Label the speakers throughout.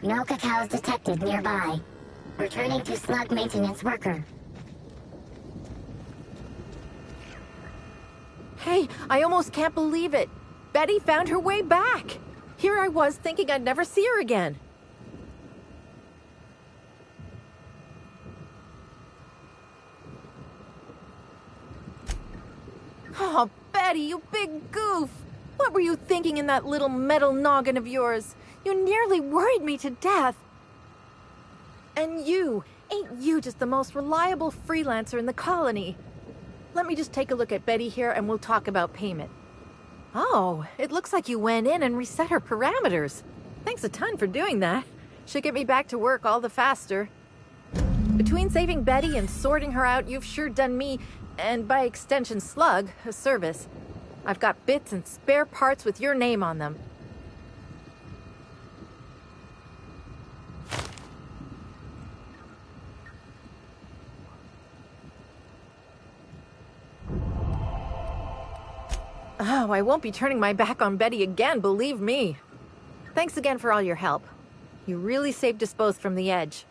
Speaker 1: No cacaos detected nearby. Returning to slug maintenance worker.
Speaker 2: Hey, I almost can't believe it. Betty found her way back. Here I was thinking I'd never see her again. Oh, Betty, you big goof! What were you thinking in that little metal noggin of yours? You nearly worried me to death. And ain't you just the most reliable freelancer in the colony? Let me just take a look at Betty here and we'll talk about payment. Oh, it looks like you went in and reset her parameters. Thanks a ton for doing that. Should get me back to work all the faster. Between saving Betty and sorting her out, you've sure done me, and by extension Slug, a service. I've got bits and spare parts with your name on them. Oh, I won't be turning my back on Betty again, believe me. Thanks again for all your help. You really saved us both from the edge.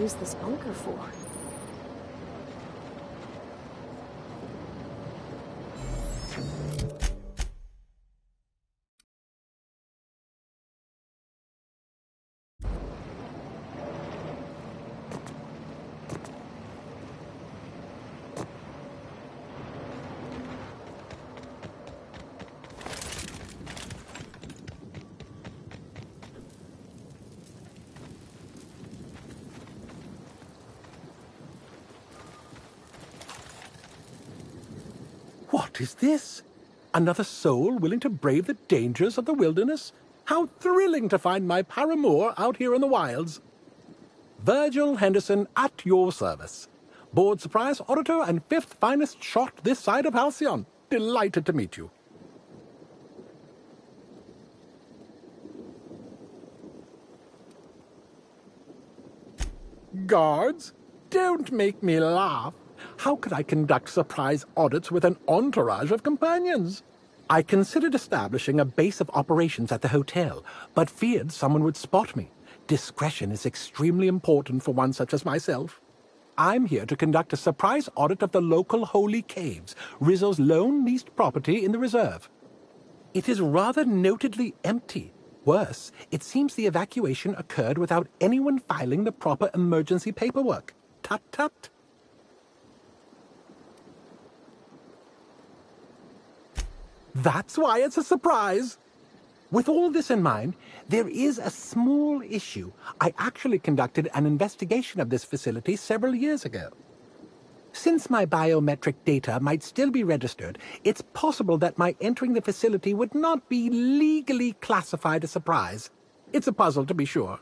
Speaker 3: use this bunker for?
Speaker 4: What is this? Another soul willing to brave the dangers of the wilderness? How thrilling to find my paramour out here in the wilds. Virgil Henderson at your service. Board surprise auditor and fifth finest shot this side of Halcyon. Delighted to meet you. Guards, don't make me laugh. How could I conduct surprise audits with an entourage of companions? I considered establishing a base of operations at the hotel, but feared someone would spot me. Discretion is extremely important for one such as myself. I'm here to conduct a surprise audit of the local Holy Caves, Rizzo's lone leased property in the reserve. It is rather notedly empty. Worse, it seems the evacuation occurred without anyone filing the proper emergency paperwork. Tut tut. That's why it's a surprise. With all this in mind, there is a small issue. I actually conducted an investigation of this facility several years ago. Since my biometric data might still be registered, it's possible that my entering the facility would not be legally classified a surprise. It's a puzzle, to be sure.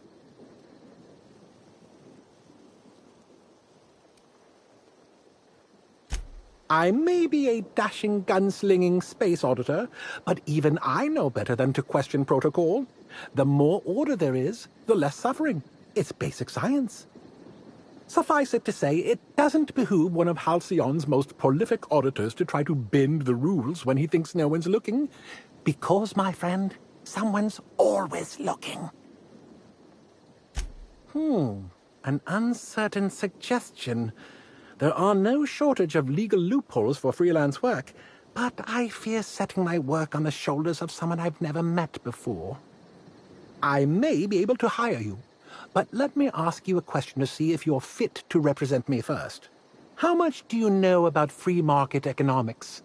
Speaker 4: I may be a dashing, gunslinging space auditor, but even I know better than to question protocol. The more order there is, the less suffering. It's basic science. Suffice it to say, it doesn't behoove one of Halcyon's most prolific auditors to try to bend the rules when he thinks no one's looking. Because, my friend, someone's always looking. An uncertain suggestion. There are no shortage of legal loopholes for freelance work, but I fear setting my work on the shoulders of someone I've never met before. I may be able to hire you, but let me ask you a question to see if you're fit to represent me first. How much do you know about free market economics?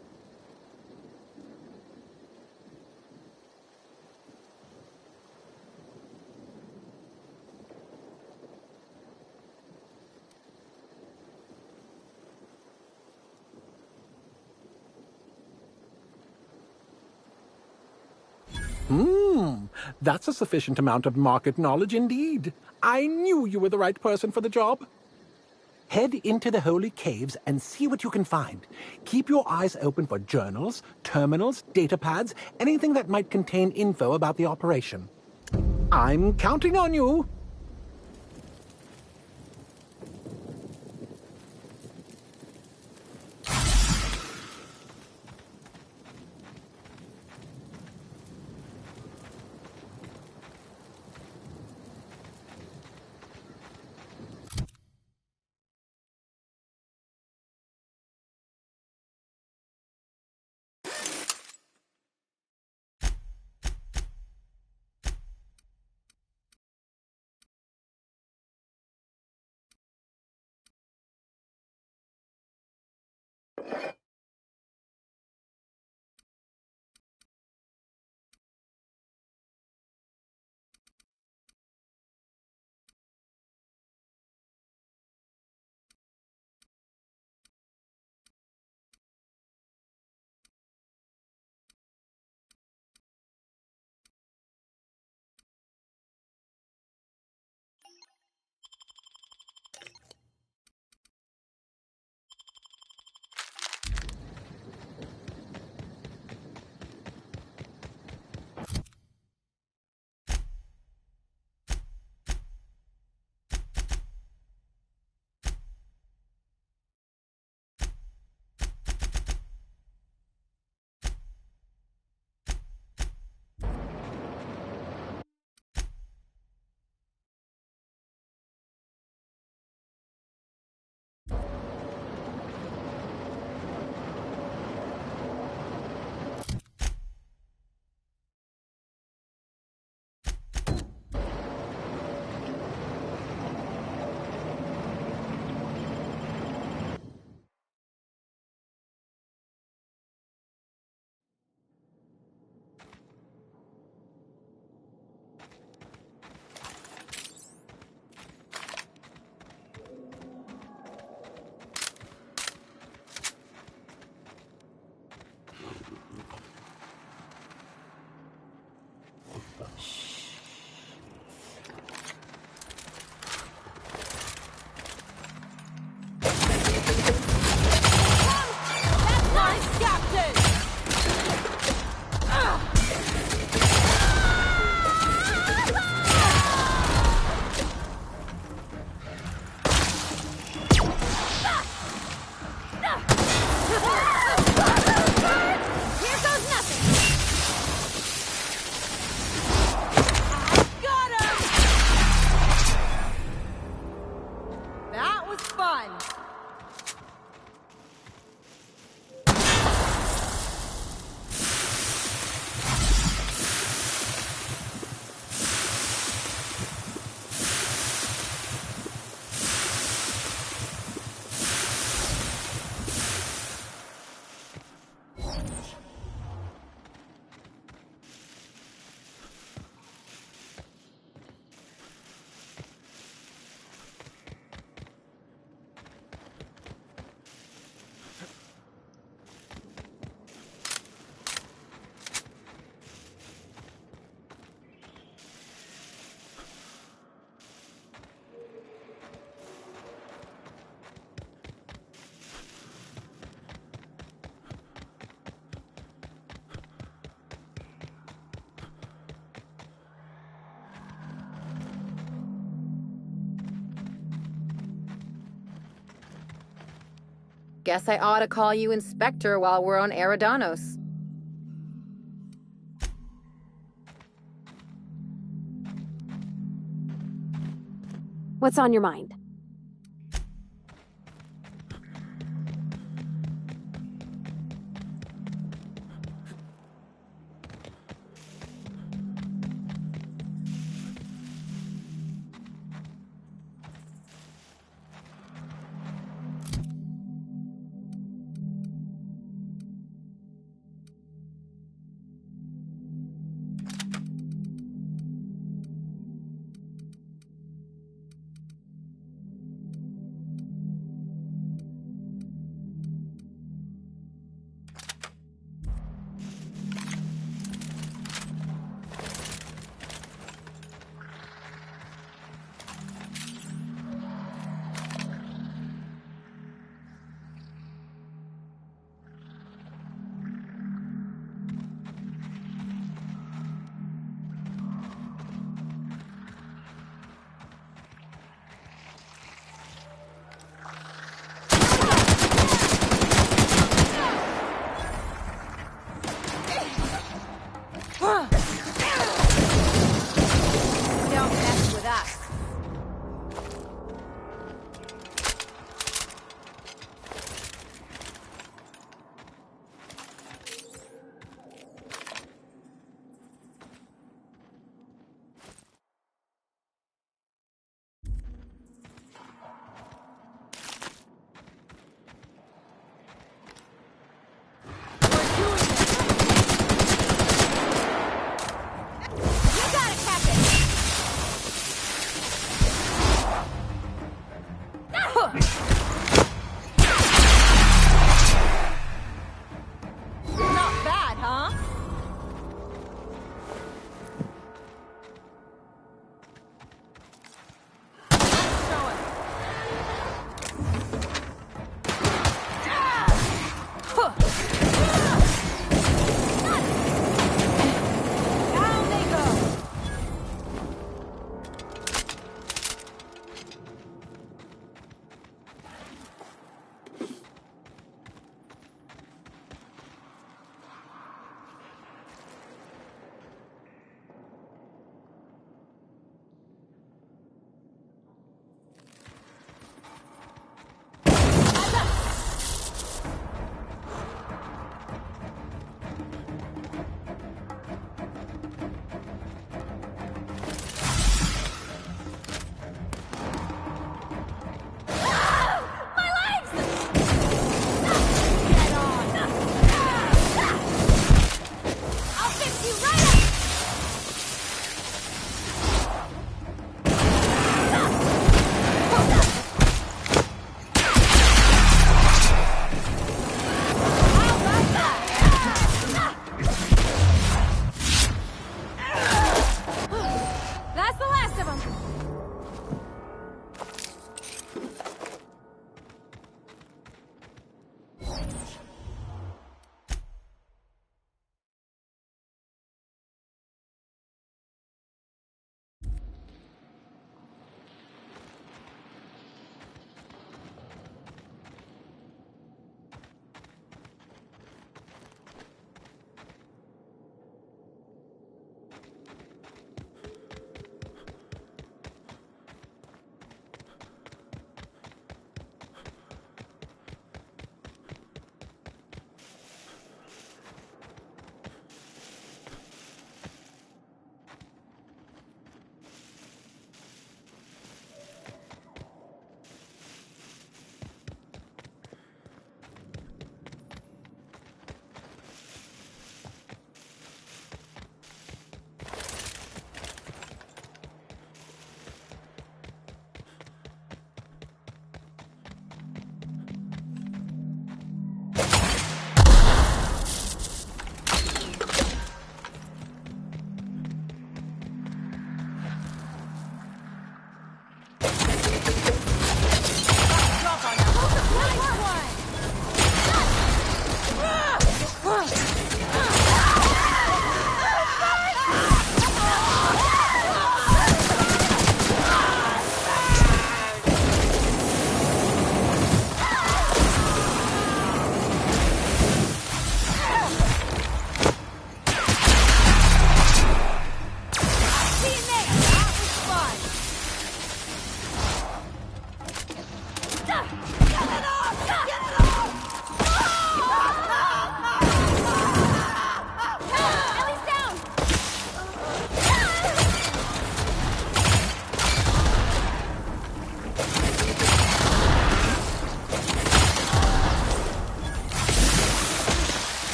Speaker 4: That's a sufficient amount of market knowledge indeed. I knew you were the right person for the job. Head into the Holy Caves and see what you can find. Keep your eyes open for journals, terminals, datapads, anything that might contain info about the operation. I'm counting on you.
Speaker 2: Here goes nothing! Got him! That was fun!
Speaker 3: Guess I ought to call you Inspector while we're on Eridanos.
Speaker 5: What's on your mind?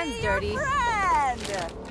Speaker 3: hands dirty.
Speaker 2: Friend!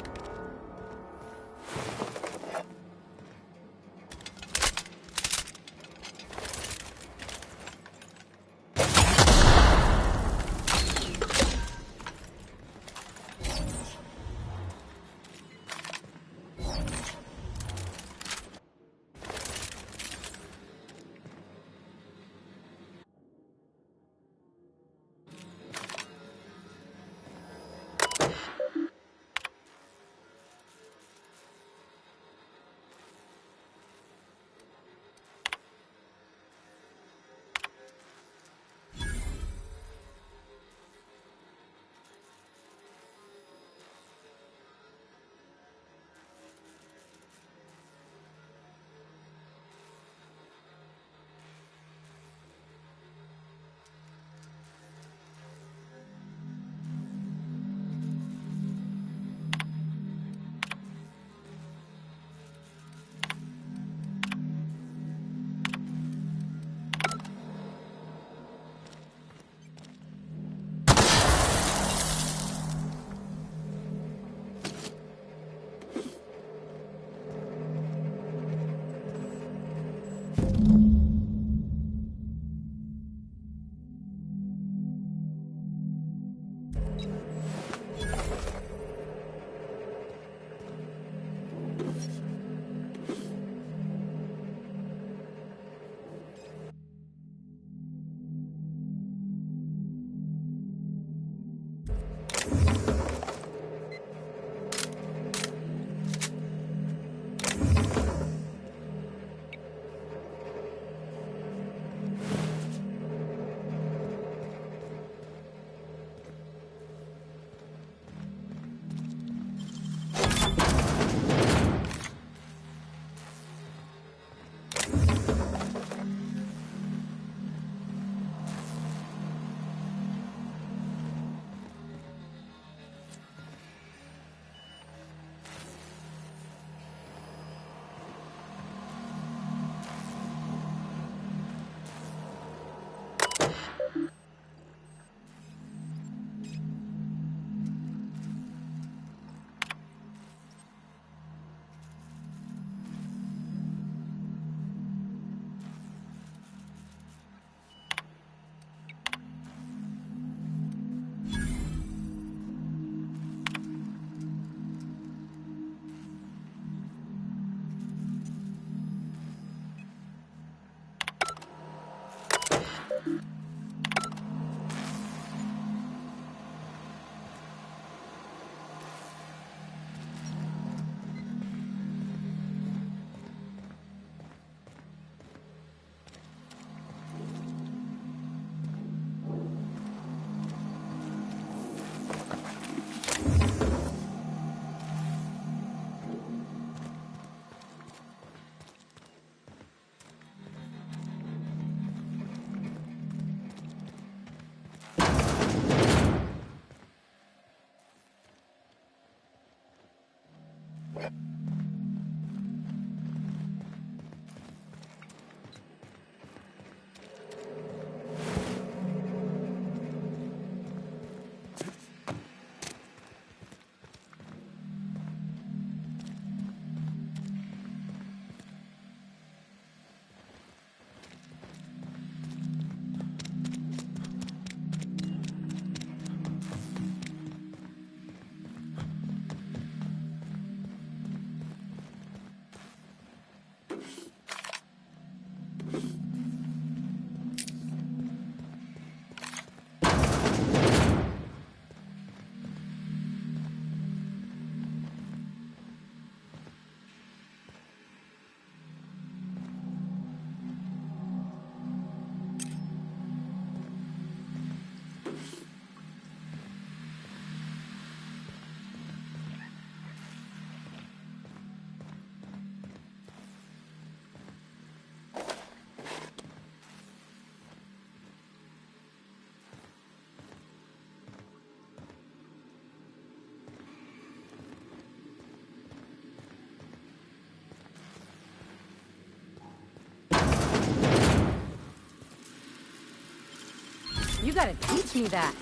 Speaker 3: You gotta teach me that.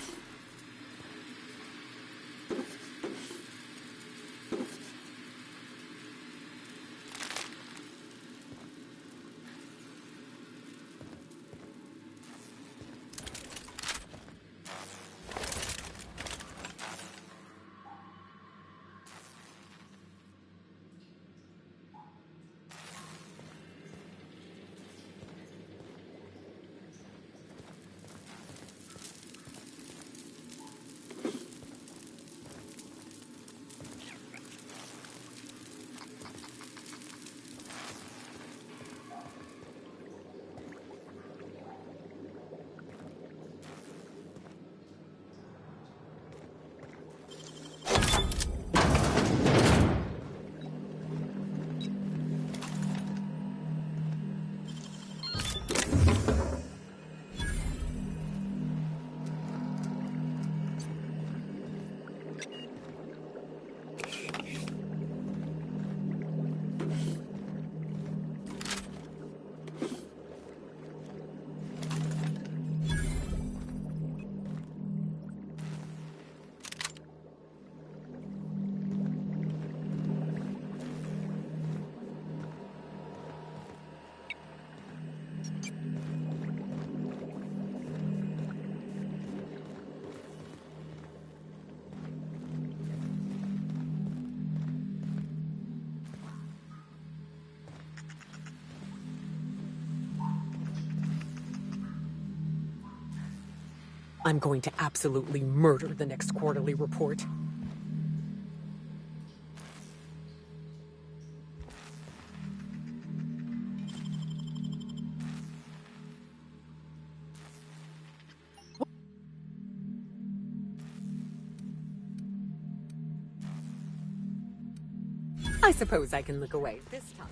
Speaker 6: I'm going to absolutely murder the next quarterly report. I suppose I can look away this time.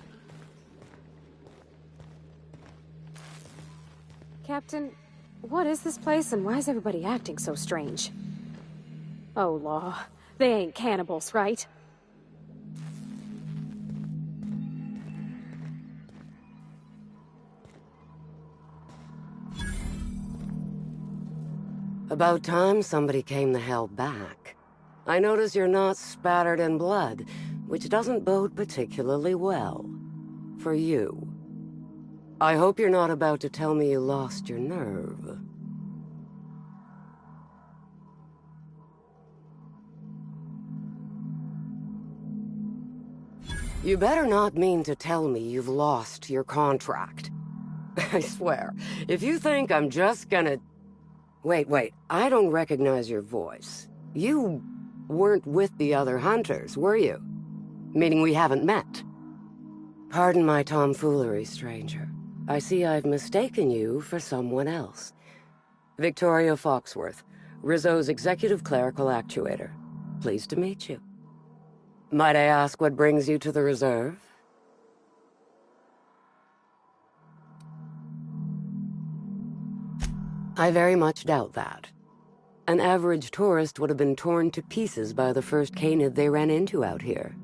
Speaker 5: Captain, what is this place and why is everybody acting so strange? Oh, law. They ain't cannibals, right?
Speaker 7: About time somebody came the hell back. I notice you're not spattered in blood, which doesn't bode particularly well. For you. I hope you're not about to tell me you lost your nerve. You better not mean to tell me you've lost your contract. I swear, if you think I'm just gonna... Wait, I don't recognize your voice. You weren't with the other hunters, were you? Meaning we haven't met. Pardon my tomfoolery, stranger. I see I've mistaken you for someone else. Victoria Foxworth, Rizzo's executive clerical actuator. Pleased to meet you. Might I ask what brings you to the reserve? I very much doubt that. An average tourist would have been torn to pieces by the first canid they ran into out here.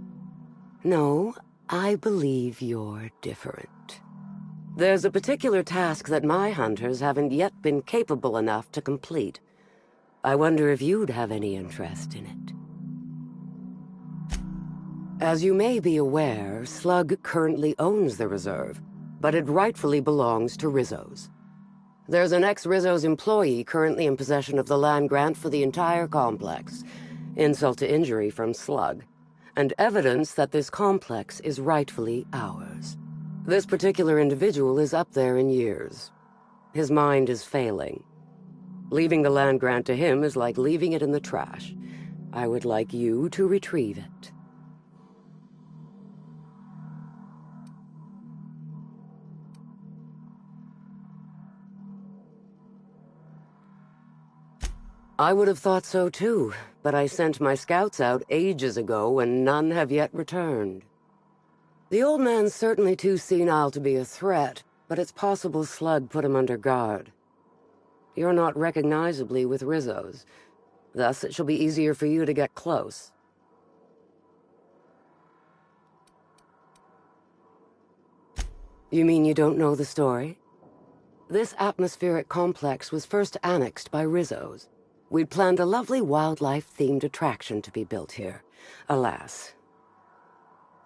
Speaker 7: No, I believe you're different. There's a particular task that my hunters haven't yet been capable enough to complete. I wonder if you'd have any interest in it. As you may be aware, Slug currently owns the reserve, but it rightfully belongs to Rizzo's. There's an ex-Rizzo's employee currently in possession of the land grant for the entire complex. Insult to injury from Slug. And evidence that this complex is rightfully ours. This particular individual is up there in years. His mind is failing. Leaving the land grant to him is like leaving it in the trash. I would like you to retrieve it. I would have thought so too, but I sent my scouts out ages ago and none have yet returned. The old man's certainly too senile to be a threat, but it's possible Slug put him under guard. You're not recognizably with Rizzo's, thus it shall be easier for you to get close. You mean you don't know the story? This atmospheric complex was first annexed by Rizzo's. We'd planned a lovely wildlife-themed attraction to be built here. Alas.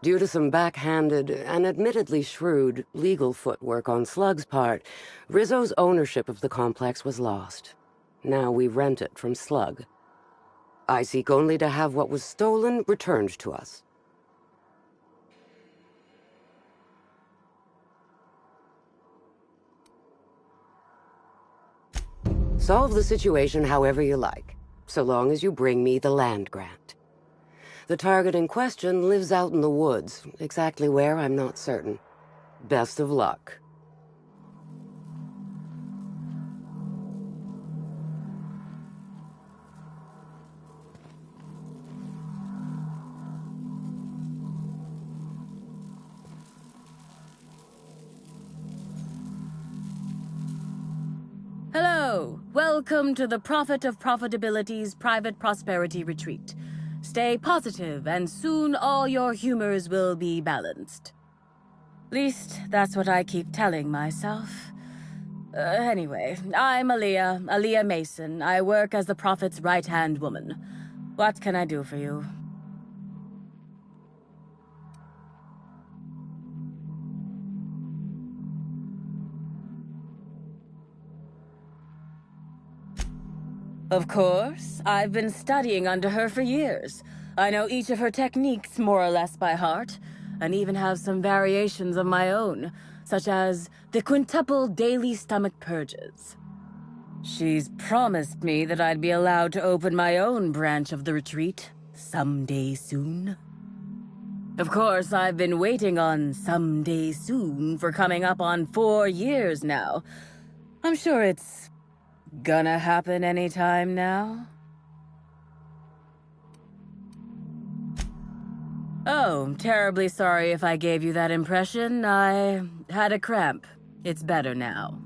Speaker 7: Due to some backhanded and admittedly shrewd legal footwork on Slug's part, Rizzo's ownership of the complex was lost. Now we rent it from Slug. I seek only to have what was stolen returned to us. Solve the situation however you like, so long as you bring me the land grant. The target in question lives out in the woods, exactly where I'm not certain. Best of luck.
Speaker 8: Hello, welcome to the Prophet of Profitability's Private Prosperity Retreat. Stay positive, and soon all your humors will be balanced. Least, that's what I keep telling myself. Anyway, I'm Aaliyah Mason. I work as the Prophet's right-hand woman. What can I do for you? Of course. I've been studying under her for years. I know each of her techniques more or less by heart, and even have some variations of my own, such as the quintuple daily stomach purges. She's promised me that I'd be allowed to open my own branch of the retreat someday soon. Of course, I've been waiting on someday soon for coming up on 4 years now. I'm sure it's gonna happen anytime now. Oh, terribly sorry if I gave you that impression. I had a cramp. It's better now.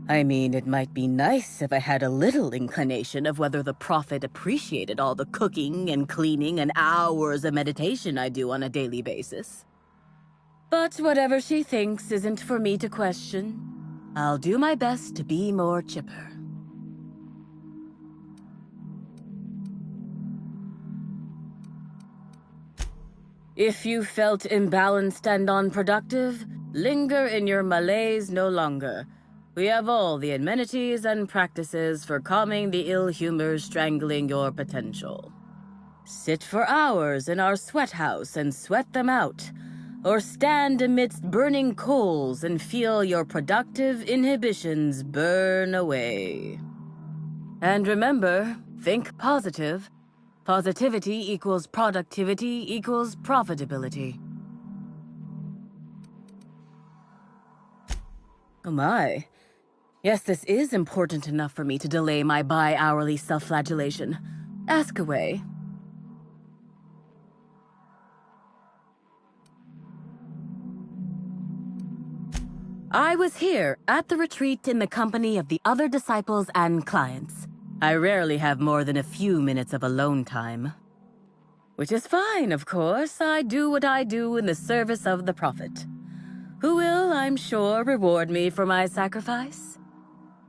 Speaker 8: I mean, it might be nice if I had a little inclination of whether the Prophet appreciated all the cooking and cleaning and hours of meditation I do on a daily basis. But whatever she thinks isn't for me to question. I'll do my best to be more chipper. If you felt imbalanced and unproductive, linger in your malaise no longer. We have all the amenities and practices for calming the ill humor strangling your potential. Sit for hours in our sweat house and sweat them out, or stand amidst burning coals and feel your productive inhibitions burn away. And remember, think positive. Positivity equals productivity equals profitability. Oh my. Yes, this is important enough for me to delay my bi-hourly self-flagellation. Ask away. I was here at the retreat in the company of the other disciples and clients. I rarely have more than a few minutes of alone time. Which is fine, of course. I do what I do in the service of the Prophet, who will, I'm sure, reward me for my sacrifice.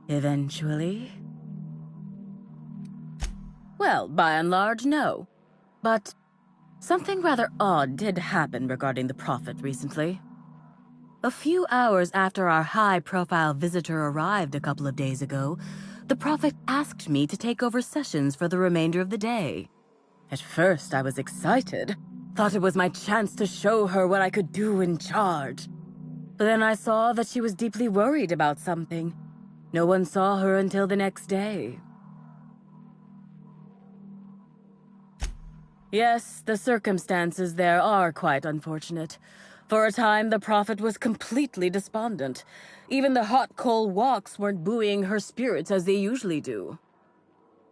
Speaker 8: Eventually. Well, by and large, no. But something rather odd did happen regarding the Prophet recently. A few hours after our high-profile visitor arrived a couple of days ago, the Prophet asked me to take over sessions for the remainder of the day. At first, I was excited. Thought it was my chance to show her what I could do in charge. But then I saw that she was deeply worried about something. No one saw her until the next day. Yes, the circumstances there are quite unfortunate. For a time, the Prophet was completely despondent. Even the hot coal walks weren't buoying her spirits as they usually do.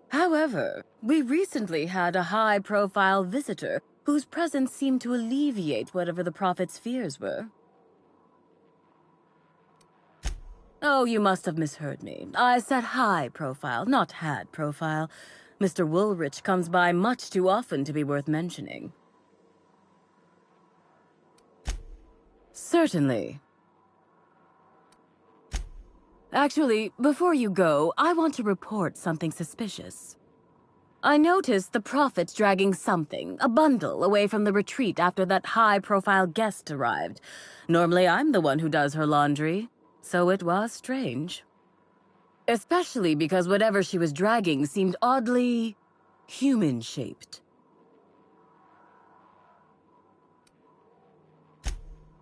Speaker 8: However, we recently had a high-profile visitor whose presence seemed to alleviate whatever the Prophet's fears were. Oh, you must have misheard me. I said high profile, not had profile. Mr. Woolrich comes by much too often to be worth mentioning. Certainly. Actually, before you go, I want to report something suspicious. I noticed the Prophet dragging something, a bundle, away from the retreat after that high-profile guest arrived. Normally, I'm the one who does her laundry. So it was strange. Especially because whatever she was dragging seemed oddly human-shaped.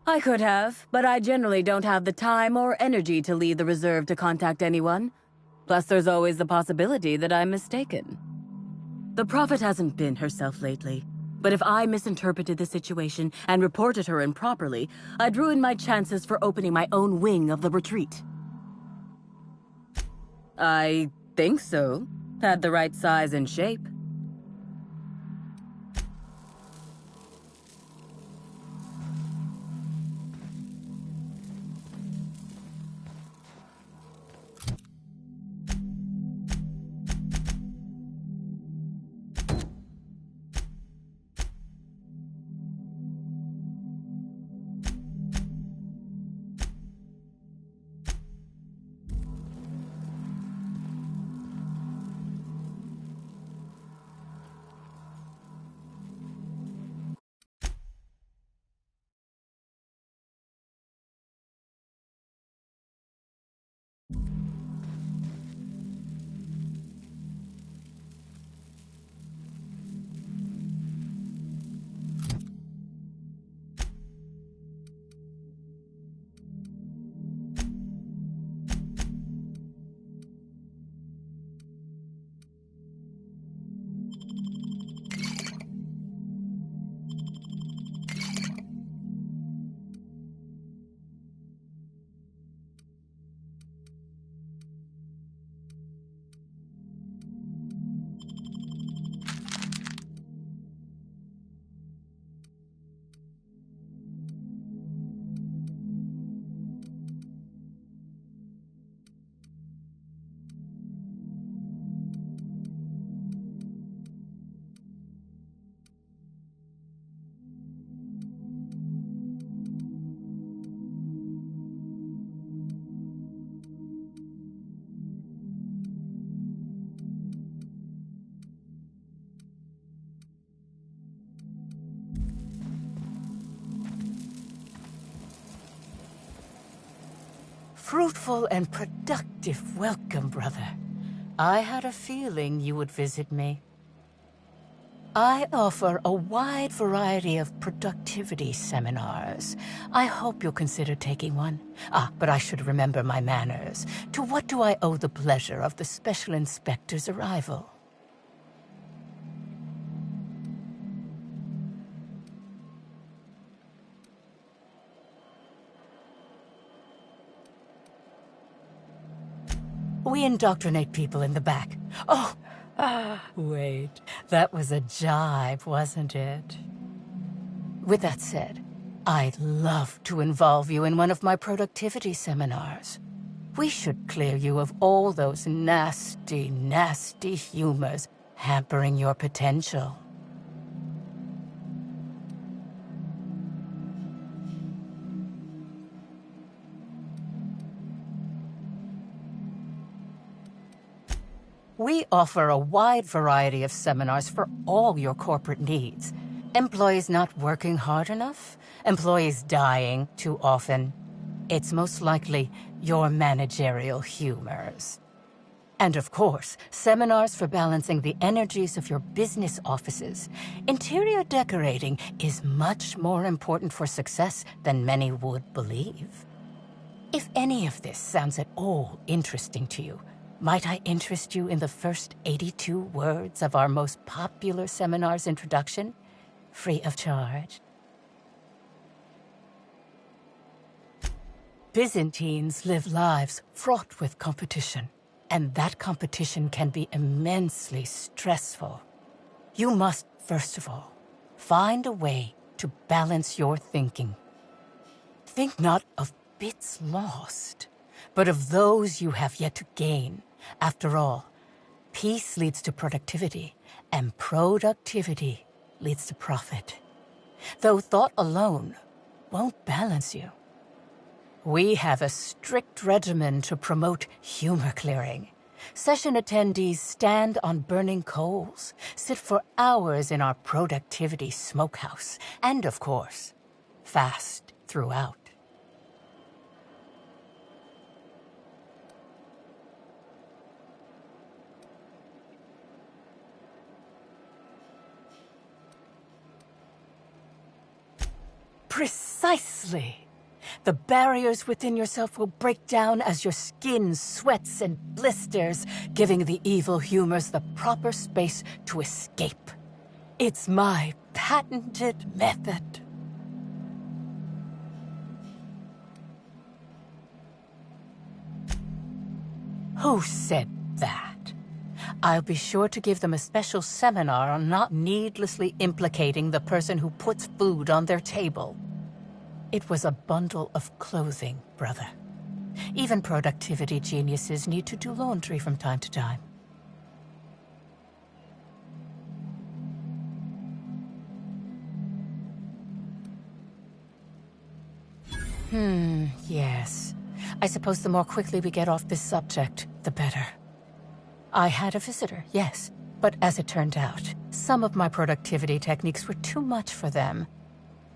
Speaker 8: I could have, but I generally don't have the time or energy to leave the reserve to contact anyone. Plus, there's always the possibility that I'm mistaken. The Prophet hasn't been herself lately. But if I misinterpreted the situation and reported her improperly, I'd ruin my chances for opening my own wing of the retreat. I think so. Had the right size and shape. fruitful and productive welcome, brother. I had a feeling you would visit me. I offer a wide variety of productivity seminars. I hope you'll consider taking one. But I should remember my manners. To what do I owe the pleasure of the Special Inspector's arrival? We indoctrinate people in the back. Wait. That was a jibe, wasn't it? With that said, I'd love to involve you in one of my productivity seminars. We should clear you of all those nasty, nasty humors hampering your potential. We offer a wide variety of seminars for all your corporate needs. Employees not working hard enough? Employees dying too often? It's most likely your managerial humors. And of course, seminars for balancing the energies of your business offices. Interior decorating is much more important for success than many would believe. If any of this sounds at all interesting to you, might I interest you in the first 82 words of our most popular seminar's introduction? Free of charge. Byzantines live lives fraught with competition, and that competition can be immensely stressful. You must, first of all, find a way to balance your thinking. Think not of bits lost, but of those you have yet to gain. After all, peace leads to productivity, and productivity leads to profit. Though thought alone won't balance you. We have a strict regimen to promote humor clearing. Session attendees stand on burning coals, sit for hours in our productivity smokehouse, and of course, fast throughout. Precisely. The barriers within yourself will break down as your skin sweats and blisters, giving the evil humors the proper space to escape. It's my patented method. Who said that? I'll be sure to give them a special seminar on not needlessly implicating the person who puts food on their table. It was a bundle of clothing, brother. Even productivity geniuses need to do laundry from time to time. Yes. I suppose the more quickly we get off this subject, the better. I had a visitor, yes, but as it turned out, some of my productivity techniques were too much for them.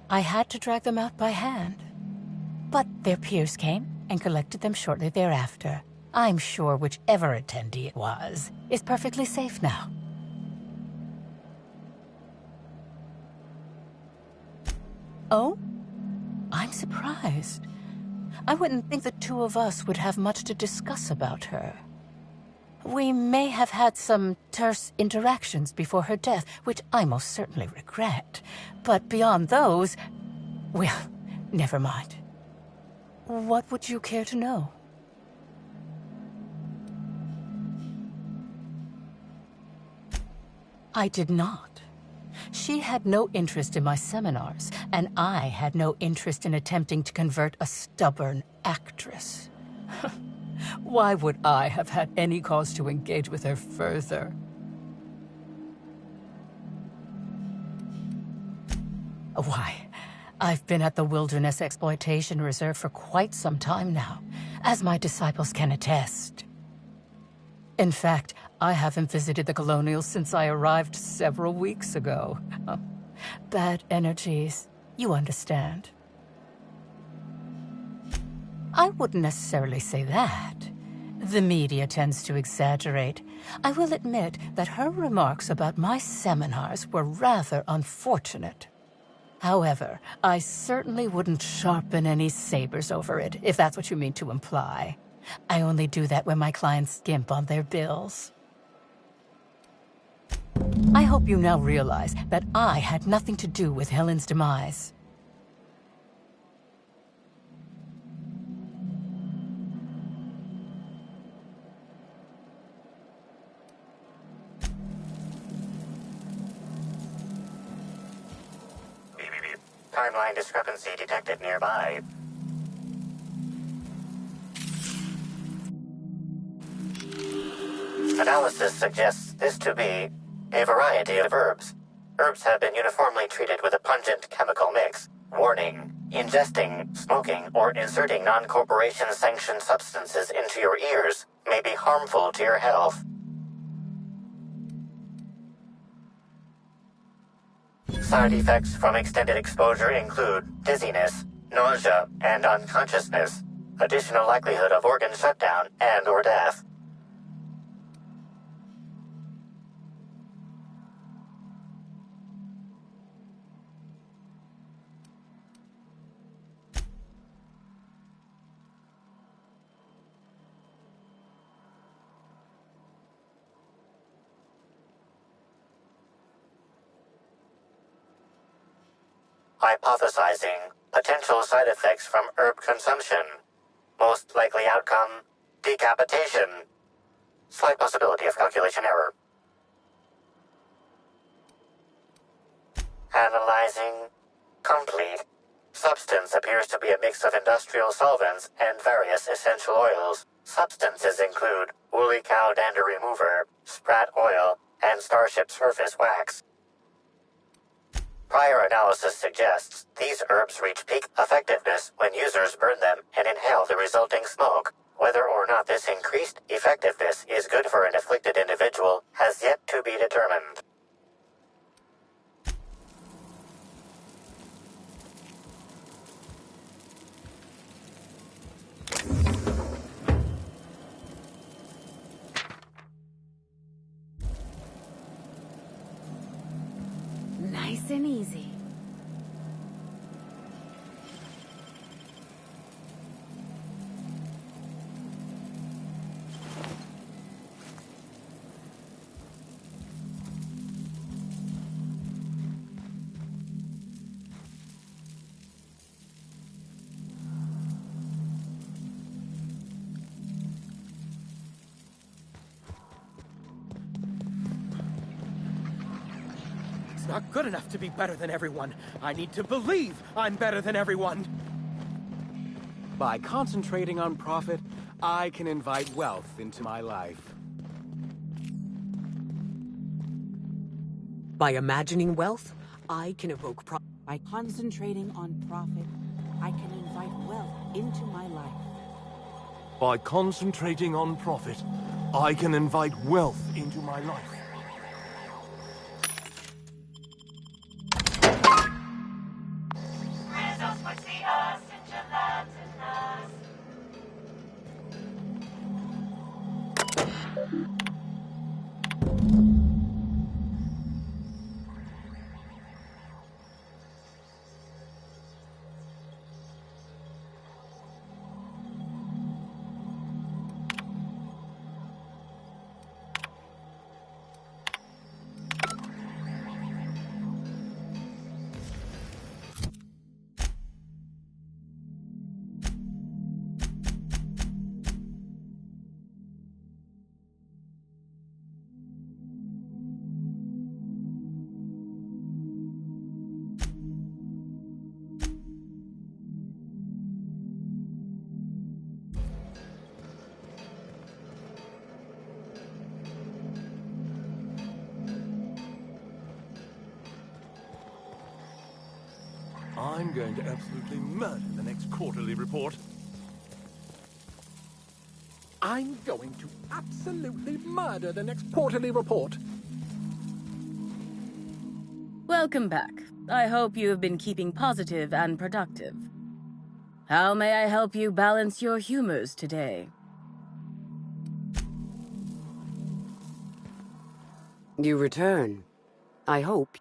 Speaker 8: I had to drag them out by hand. But their peers came and collected them shortly thereafter. I'm sure whichever attendee it was is perfectly safe now. Oh? I'm surprised. I wouldn't think the two of us would have much to discuss about her. We may have had some terse interactions before her death, which I most certainly regret. But beyond those, well, never mind. What would you care to know? I did not. She had no interest in my seminars, and I had no interest in attempting to convert a stubborn actress. Why would I have had any cause to engage with her further? Why, I've been at the Wilderness Exploitation Reserve for quite some time now, as my disciples can attest. In fact, I haven't visited the Colonials since I arrived several weeks ago. Bad energies, you understand.
Speaker 9: I wouldn't necessarily say that. The media tends to exaggerate. I will admit that her remarks about my seminars were rather unfortunate. However, I certainly wouldn't sharpen any sabers over it, if that's what you mean to imply. I only do that when my clients skimp on their bills. I hope you now realize that I had nothing to do with Helen's demise.
Speaker 10: Timeline discrepancy detected nearby. Analysis suggests this to be a variety of herbs. Herbs have been uniformly treated with a pungent chemical mix. Warning: ingesting, smoking, or inserting non-corporation sanctioned substances into your ears may be harmful to your health. Side effects from extended exposure include dizziness, nausea, and unconsciousness. Additional likelihood of organ shutdown and/or death. Hypothesizing potential side effects from herb consumption. Most likely outcome, decapitation. Slight possibility of calculation error. Analyzing. Complete. Substance appears to be a mix of industrial solvents and various essential oils. Substances include woolly cow dander remover, sprat oil, and starship surface wax. Prior analysis suggests these herbs reach peak effectiveness when users burn them and inhale the resulting smoke. Whether or not this increased effectiveness is good for an afflicted individual has yet to be determined.
Speaker 5: Nice and easy.
Speaker 6: It's not good enough to be better than everyone. I need to believe I'm better than everyone.
Speaker 11: By concentrating on profit, I can invite wealth into my life.
Speaker 6: By imagining wealth, I can evoke
Speaker 12: By concentrating on profit, I can invite wealth into my life.
Speaker 13: By concentrating on profit, I can invite wealth into my life. I'm going to absolutely murder the next quarterly report.
Speaker 4: I'm going to absolutely murder the next quarterly report.
Speaker 8: Welcome back. I hope you have been keeping positive and productive. How may I help you balance your humors today?
Speaker 7: You return. I hope.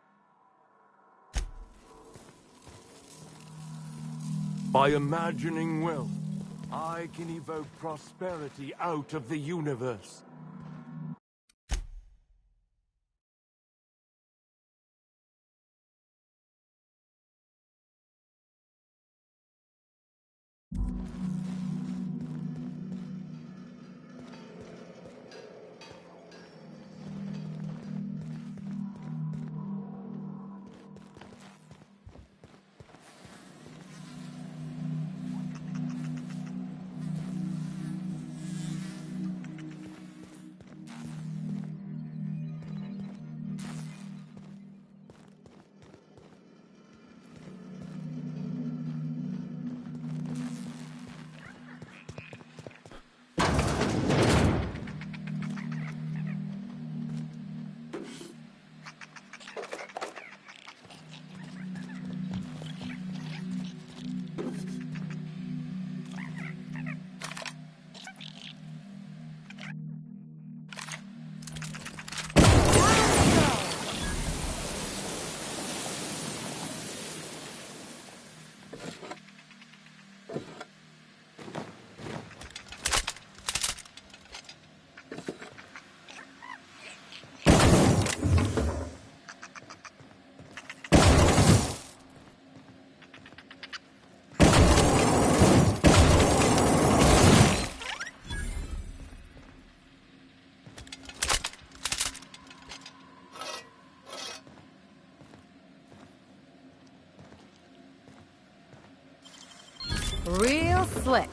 Speaker 13: By imagining wealth, I can evoke prosperity out of the universe.
Speaker 3: Real slick.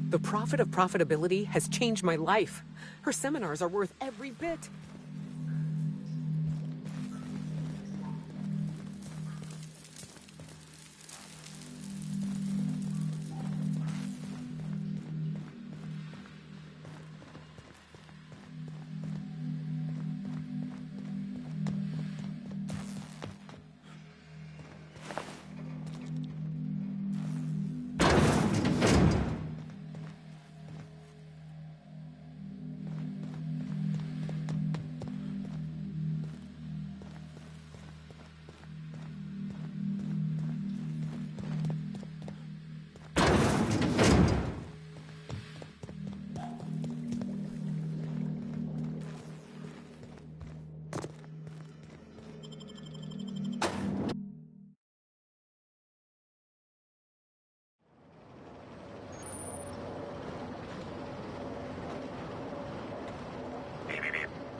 Speaker 14: The Prophet of Profitability has changed my life. Her seminars are worth every bit.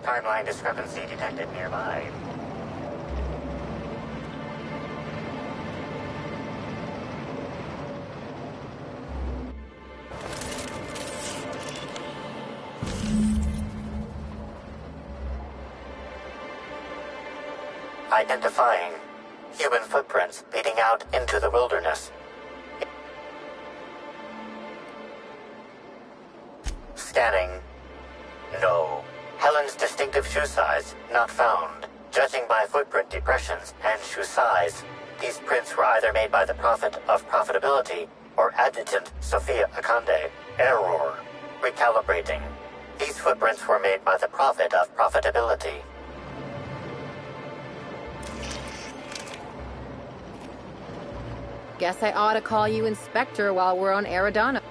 Speaker 10: Timeline discrepancy detected nearby. Identifying human footprints leading out into the wilderness. Scanning. No. Helen's distinctive shoe size not found. Judging by footprint depressions and shoe size, these prints were either made by the Prophet of Profitability or Adjutant Sophia Akande. Error. Recalibrating. These footprints were made by the Prophet of Profitability.
Speaker 3: Guess I ought to call you Inspector while we're on Eridano.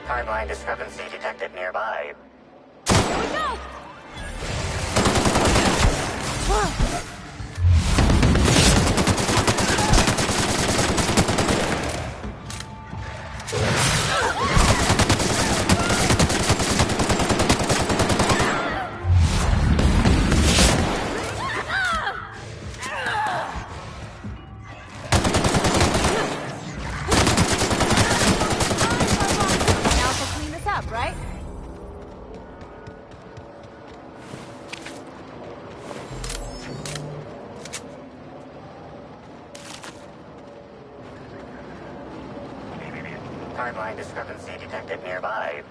Speaker 10: Timeline discrepancy detected nearby.
Speaker 8: Here we go!
Speaker 10: Timeline discrepancy detected nearby.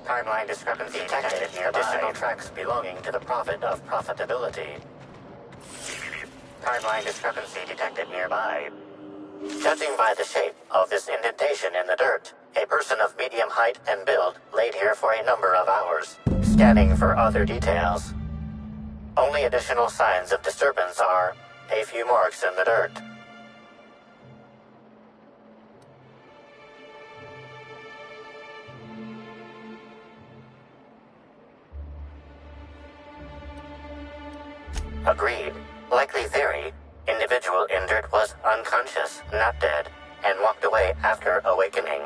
Speaker 10: Timeline discrepancy detected nearby. Additional tracks belonging to the Prophet of Profitability. Timeline discrepancy detected nearby. Judging by the shape of this indentation in the dirt, a person of medium height and build laid here for a number of hours, scanning for other details. Only additional signs of disturbance are a few marks in the dirt. Agreed. Likely theory. Individual injured was unconscious, not dead, and walked away after awakening.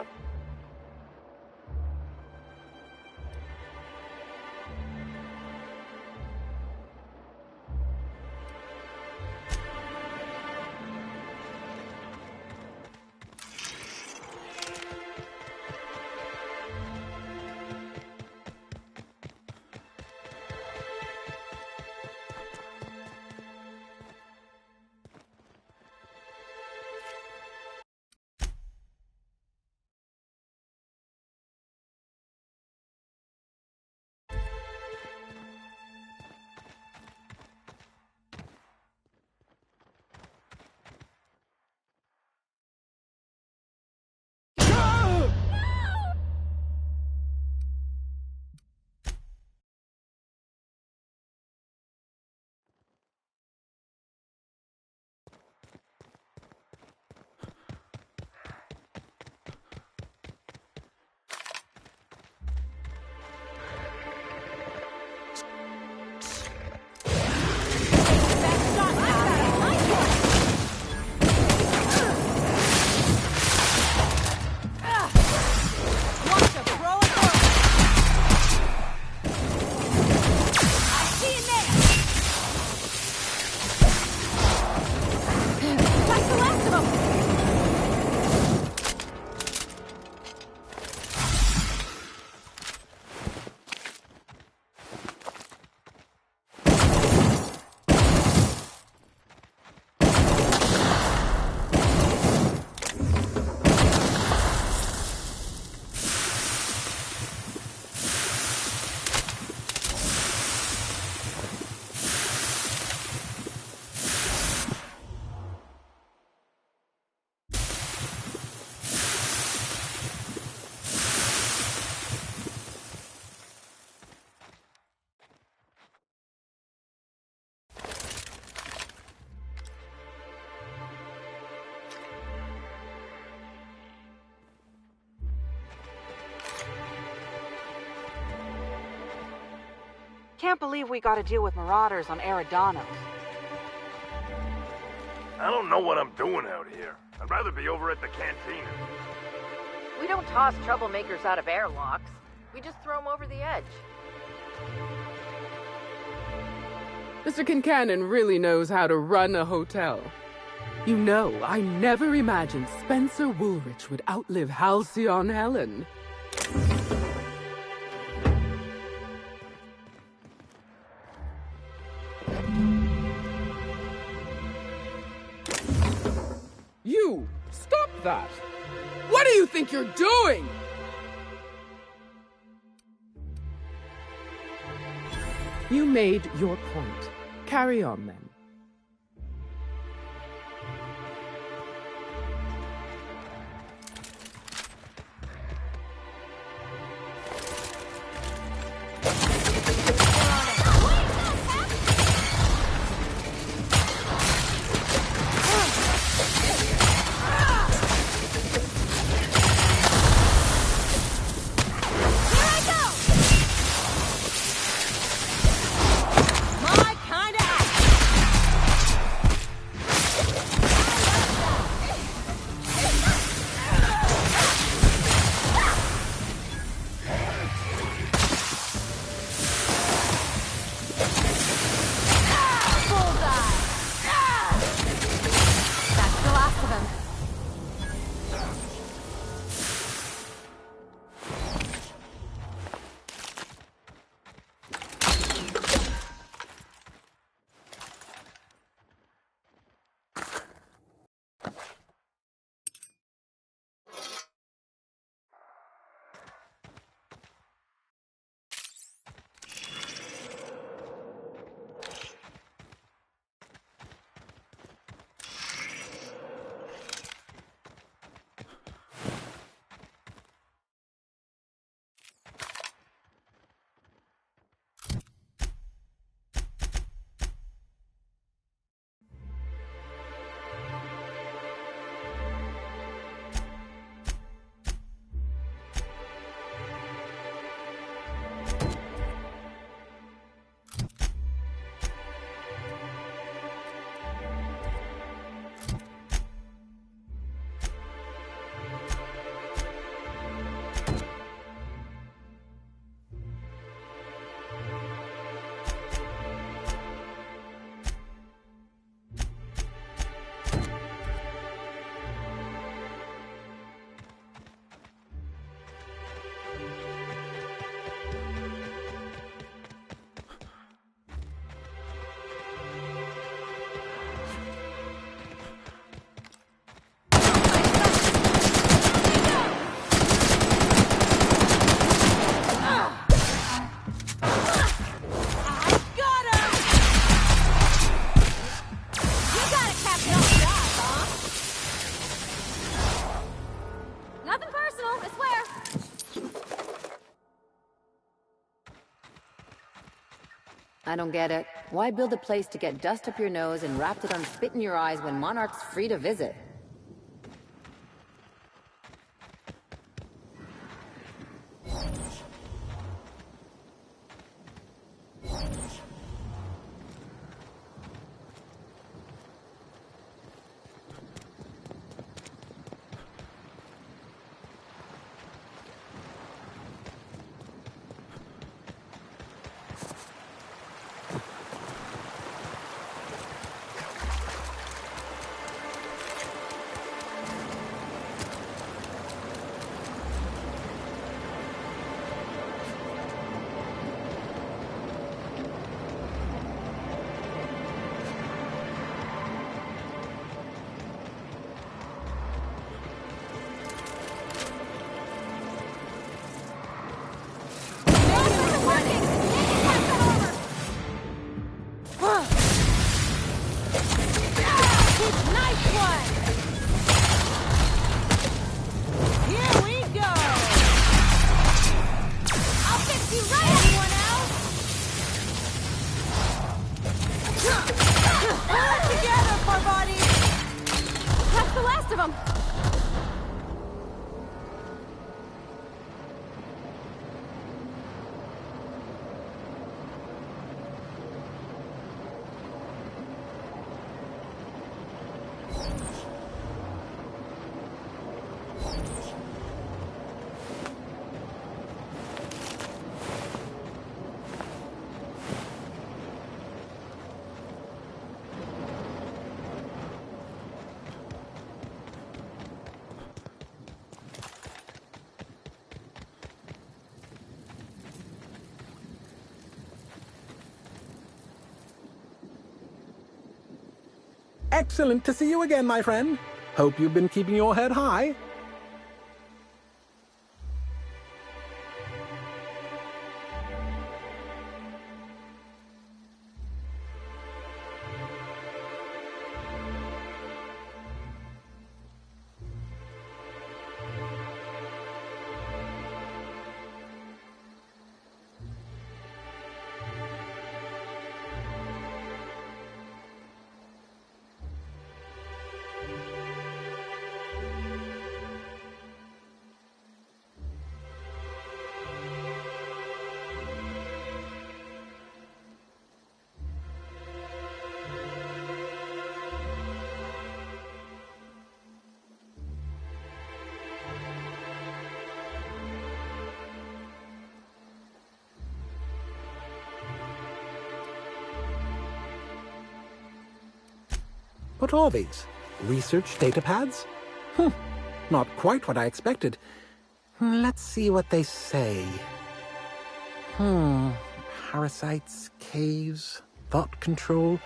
Speaker 12: Can't believe we gotta deal with marauders on Eridanos.
Speaker 13: I don't know what I'm doing out here. I'd rather be over at the cantina.
Speaker 2: We don't toss troublemakers out of airlocks. We just throw them over the edge.
Speaker 15: Mr. Kincannon really knows how to run a hotel. You know, I never imagined Spencer Woolrich would outlive Halcyon Helen. You! Stop that! What do you think you're doing? You made your point. Carry on, then.
Speaker 3: I don't get it. Why build a place to get dust up your nose and wrapped it on spit in your eyes when Monarch's free to visit?
Speaker 4: Excellent to see you again, my friend. Hope you've been keeping your head high. What are these? Research data pads? Not quite what I expected. Let's see what they say. Parasites, caves, thought control.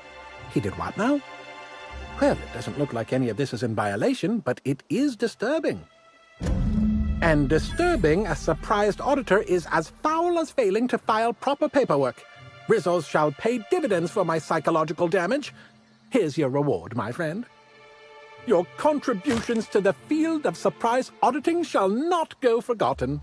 Speaker 4: He did what now? Well, it doesn't look like any of this is in violation, but it is disturbing. And disturbing a surprised auditor is as foul as failing to file proper paperwork. Rizos shall pay dividends for my psychological damage. Here's your reward, my friend. Your contributions to the field of surprise auditing shall not go forgotten.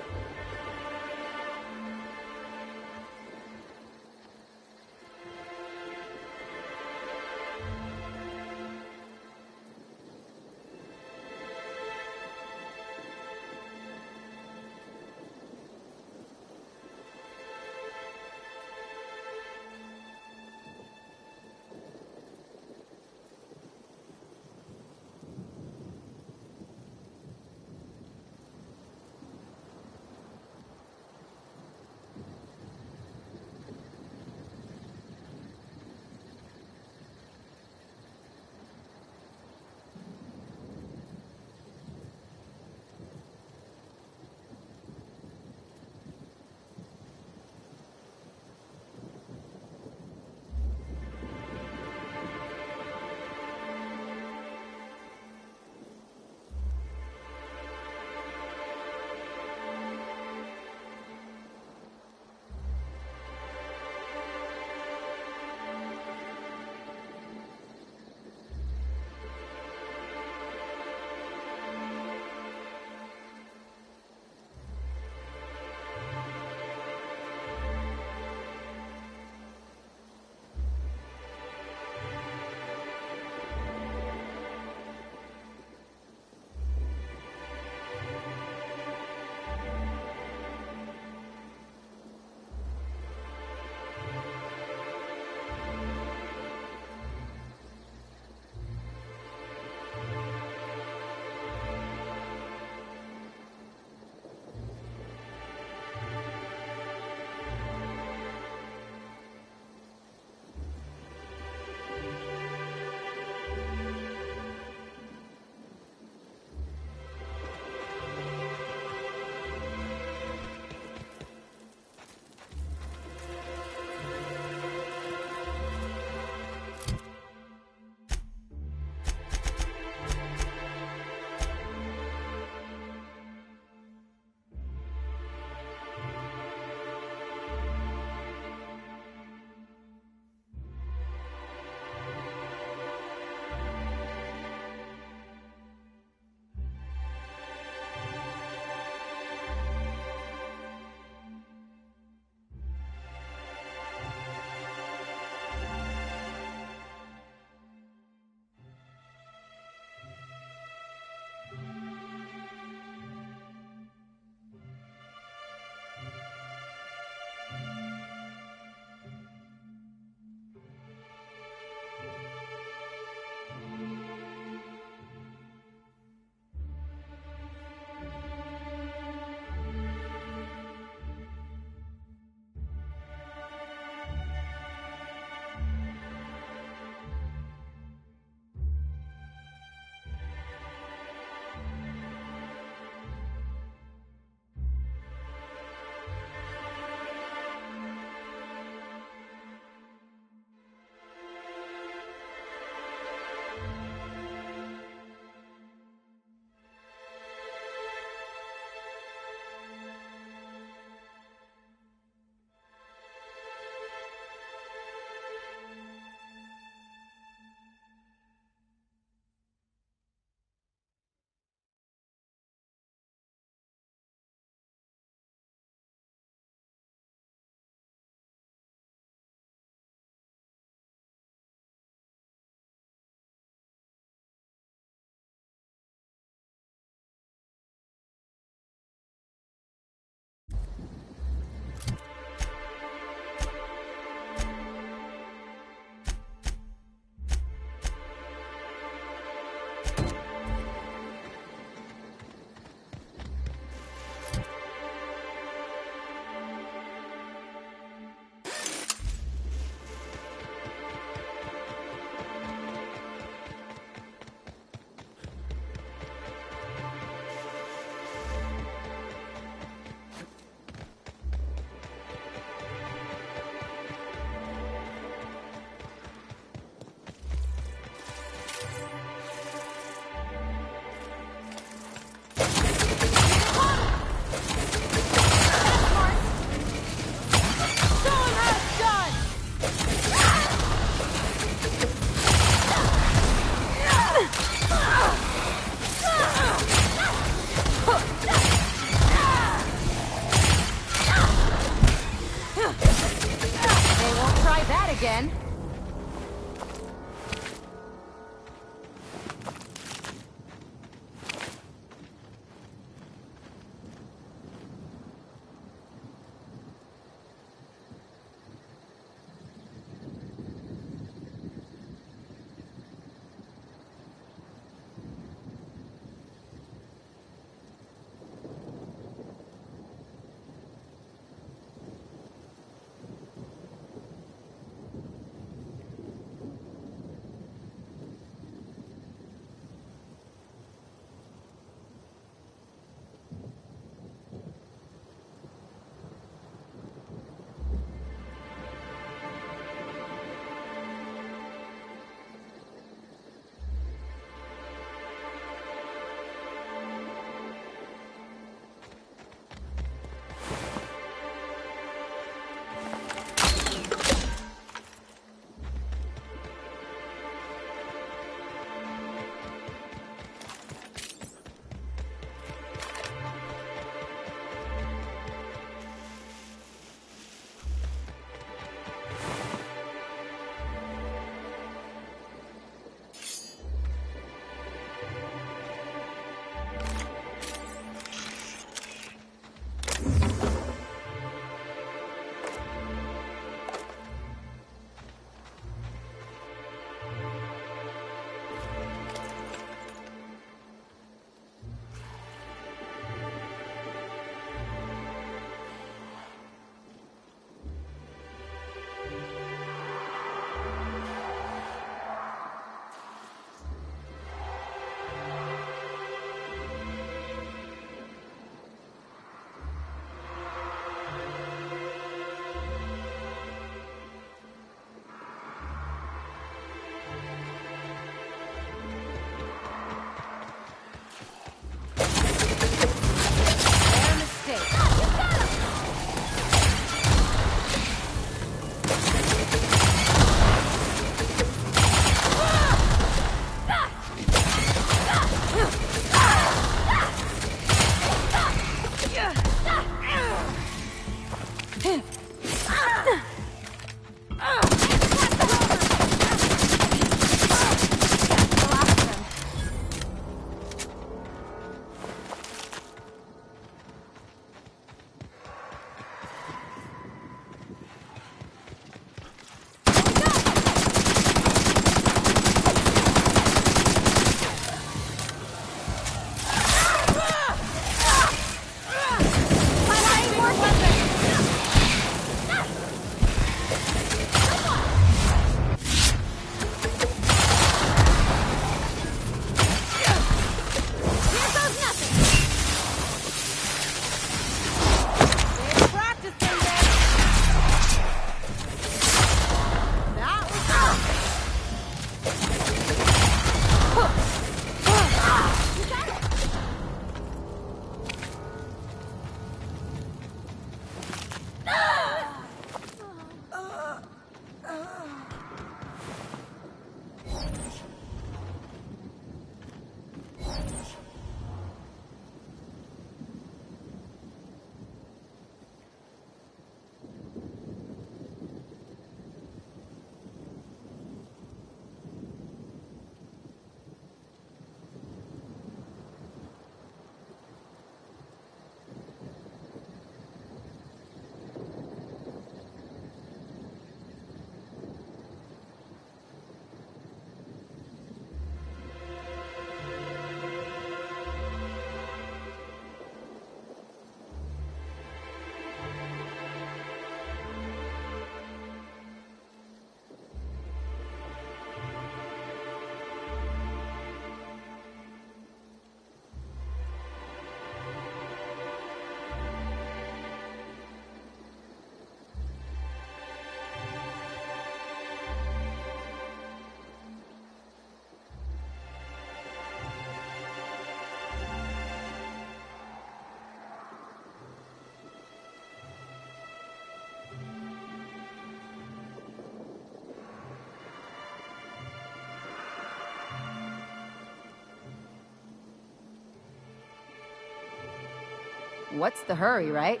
Speaker 3: what's the hurry, right?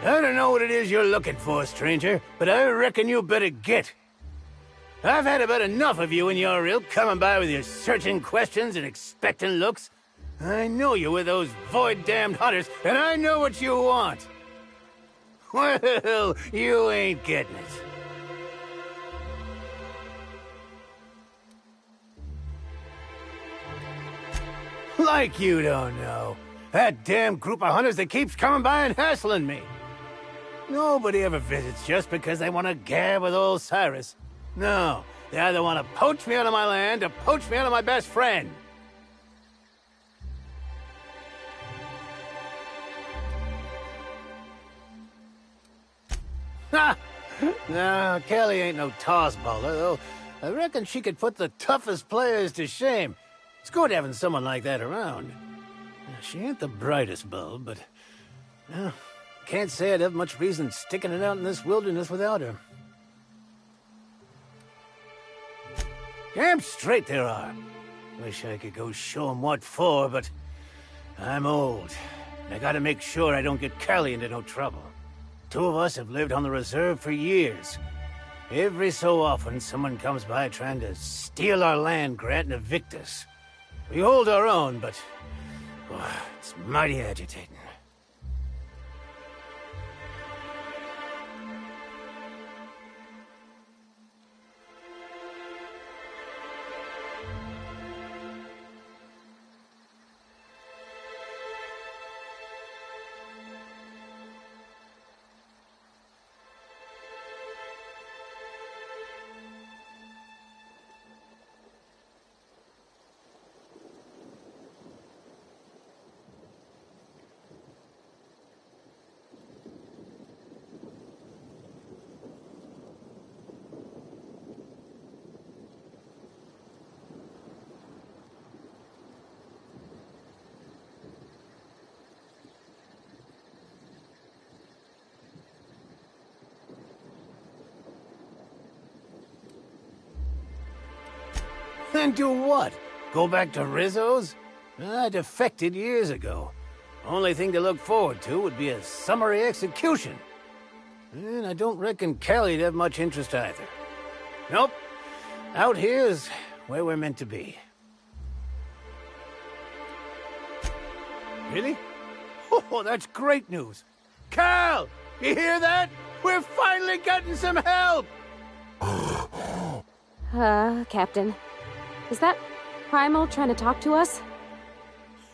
Speaker 16: I don't know what it is you're looking for, stranger, but I reckon you better get. I've had about enough of you and your ilk coming by with your searching questions and expectant looks. I know you with those void-damned hunters, and I know what you want. Well, you ain't getting it. Like you don't know. That damn group of hunters that keeps coming by and hassling me. Nobody ever visits just because they want to gab with old Cyrus. No, they either want to poach me out of my land or poach me out of my best friend. Ha! No, Kelly ain't no toss bowler, though. I reckon she could put the toughest players to shame. It's good having someone like that around. She ain't the brightest bulb, but... can't say I'd have much reason sticking it out in this wilderness without her. Damn straight there are. Wish I could go show 'em what for, but... I'm old. And I gotta make sure I don't get Callie into no trouble. Two of us have lived on the reserve for years. Every so often, someone comes by trying to steal our land grant and evict us. We hold our own, but... it's mighty agitating. And do what? Go back to Rizzo's? I defected years ago. Only thing to look forward to would be a summary execution. And I don't reckon Callie'd have much interest either. Nope. Out here is where we're meant to be. Really? Oh, that's great news. Cal! You hear that? We're finally getting some help!
Speaker 5: Captain. Is that Primal trying to talk to us?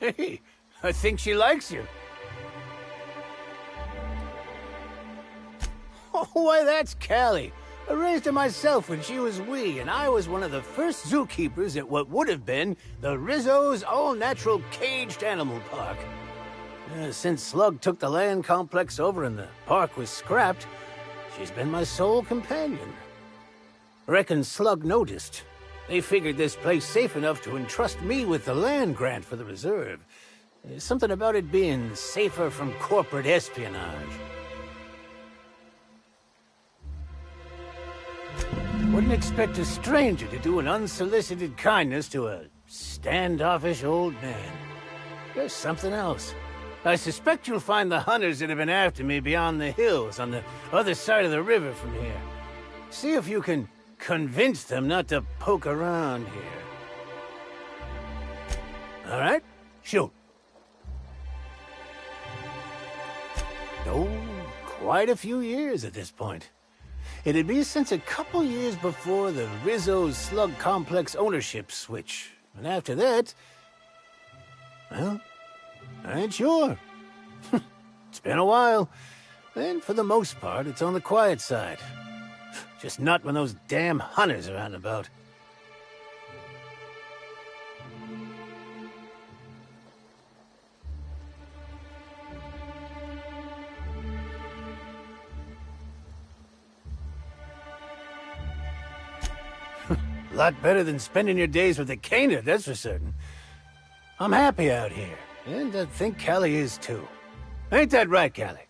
Speaker 16: Hey, I think she likes you. Oh, why, that's Callie. I raised her myself when she was wee, and I was one of the first zookeepers at what would have been the Rizzo's all-natural caged animal park. Since Slug took the land complex over and the park was scrapped, she's been my sole companion. Reckon Slug noticed. They figured this place safe enough to entrust me with the land grant for the reserve. There's something about it being safer from corporate espionage. Wouldn't expect a stranger to do an unsolicited kindness to a standoffish old man. There's something else. I suspect you'll find the hunters that have been after me beyond the hills on the other side of the river from here. See if you can convince them not to poke around here. All right? Shoot. Oh, quite a few years at this point. It'd be since a couple years before the Rizzo's Slug Complex ownership switch. And after that, well, I ain't sure. It's been a while. And for the most part, it's on the quiet side. Just not when those damn hunters are out and about. A lot better than spending your days with the Kana, that's for certain. I'm happy out here, and I think Callie is too. Ain't that right, Callie?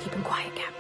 Speaker 2: Keep him quiet, Cap.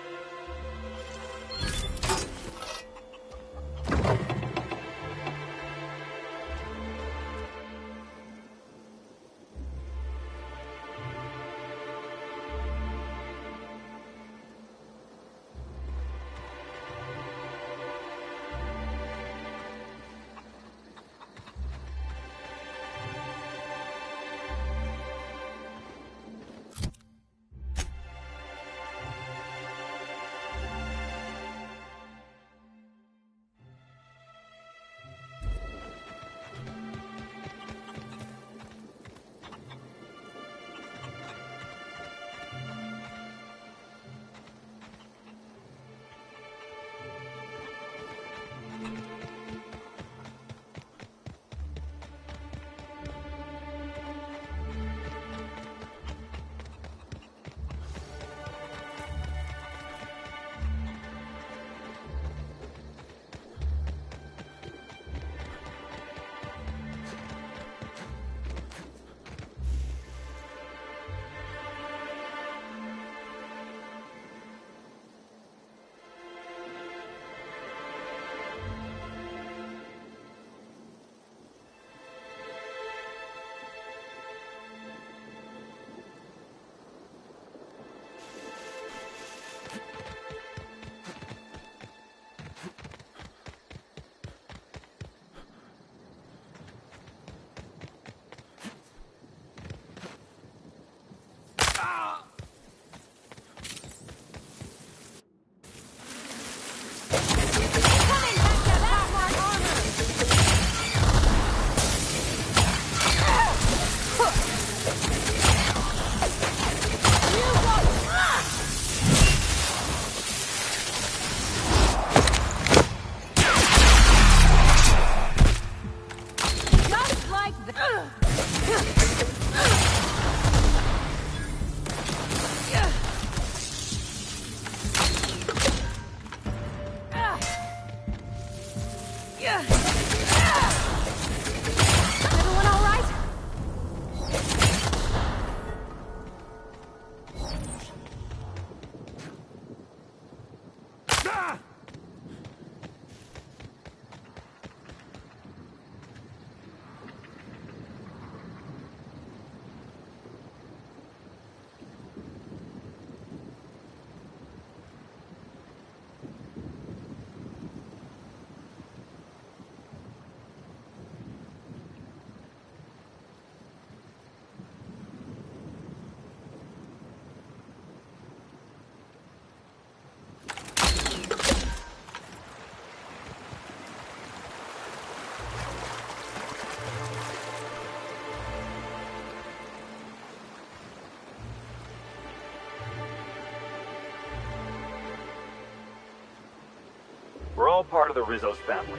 Speaker 17: part of the Rizzo's family.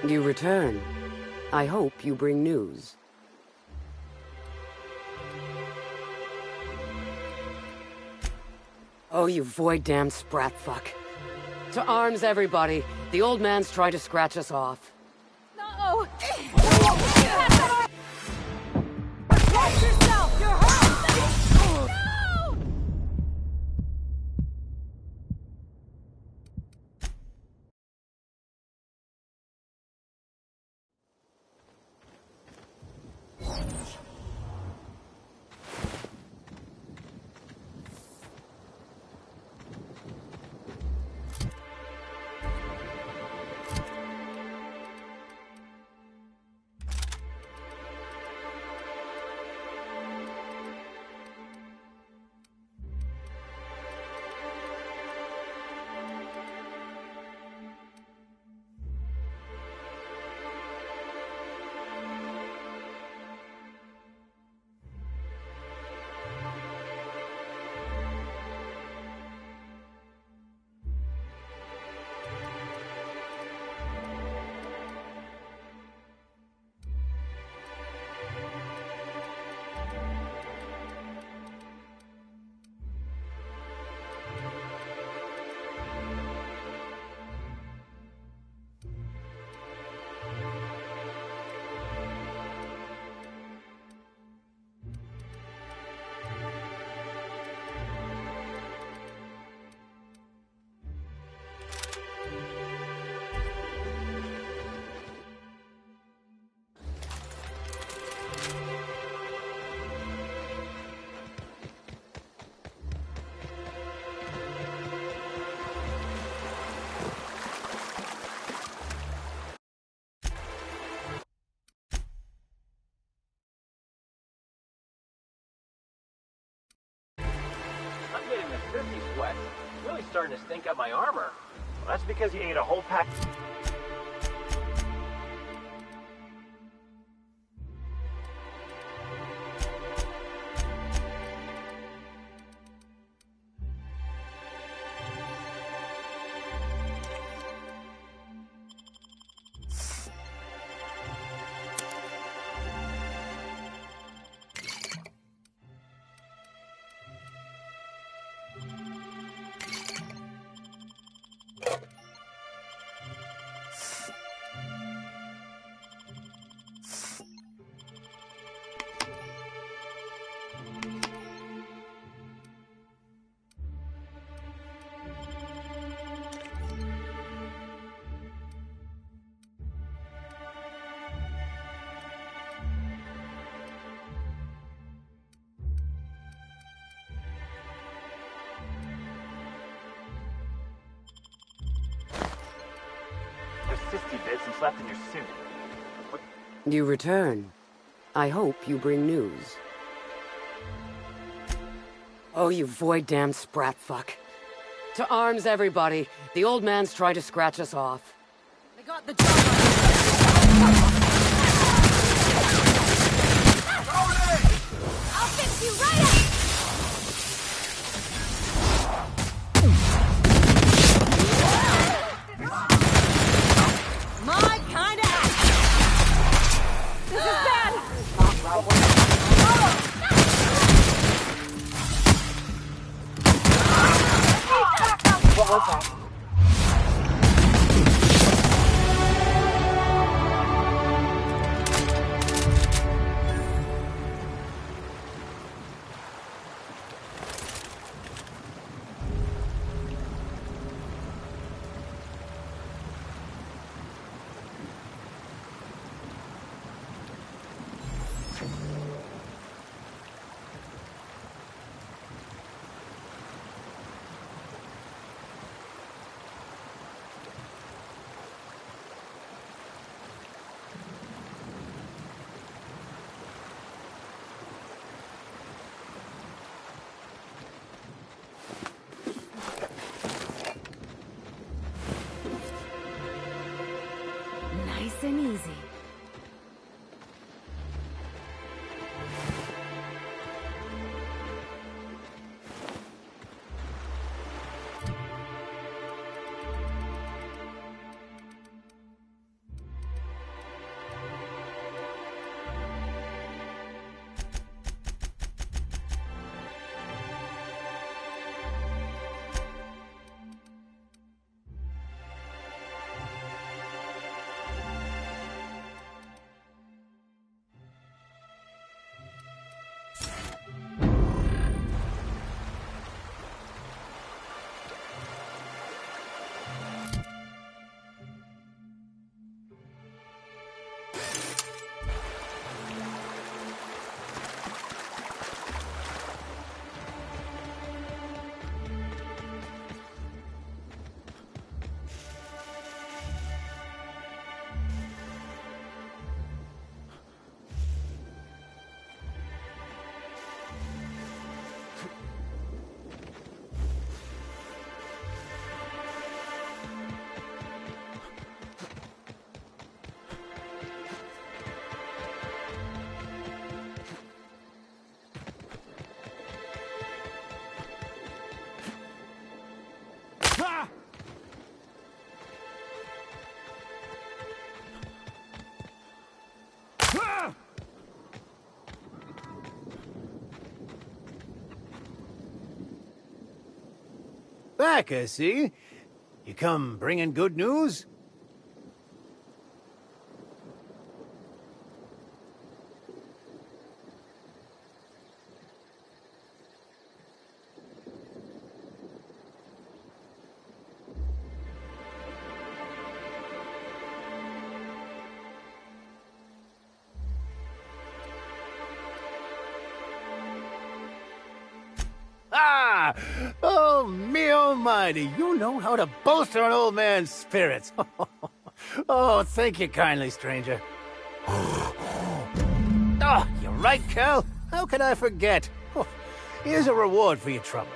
Speaker 7: You return. I hope you bring news. Oh, you void-damned sprat fuck. To arms, everybody. The old man's trying to scratch us off.
Speaker 2: No! Watch yourself! You're hurt! No!
Speaker 17: I'm getting the 50 sweat. Really starting to stink up my armor. Well, that's because you ate a whole pack. Sisty bits and slept in your suit. What?
Speaker 7: You return. I hope you bring news. Oh, you void-damned sprat fuck. To arms, everybody. The old man's trying to scratch us off.
Speaker 2: They got the job. I'll fix you right up! My kind of action! This is bad!
Speaker 17: What was that?
Speaker 16: Back, I see. You come bringing good news? Ah! Oh, me almighty, you know how to bolster an old man's spirits. Oh, thank you kindly, stranger. Oh, you're right, Cal. How could I forget? Oh, here's a reward for your trouble.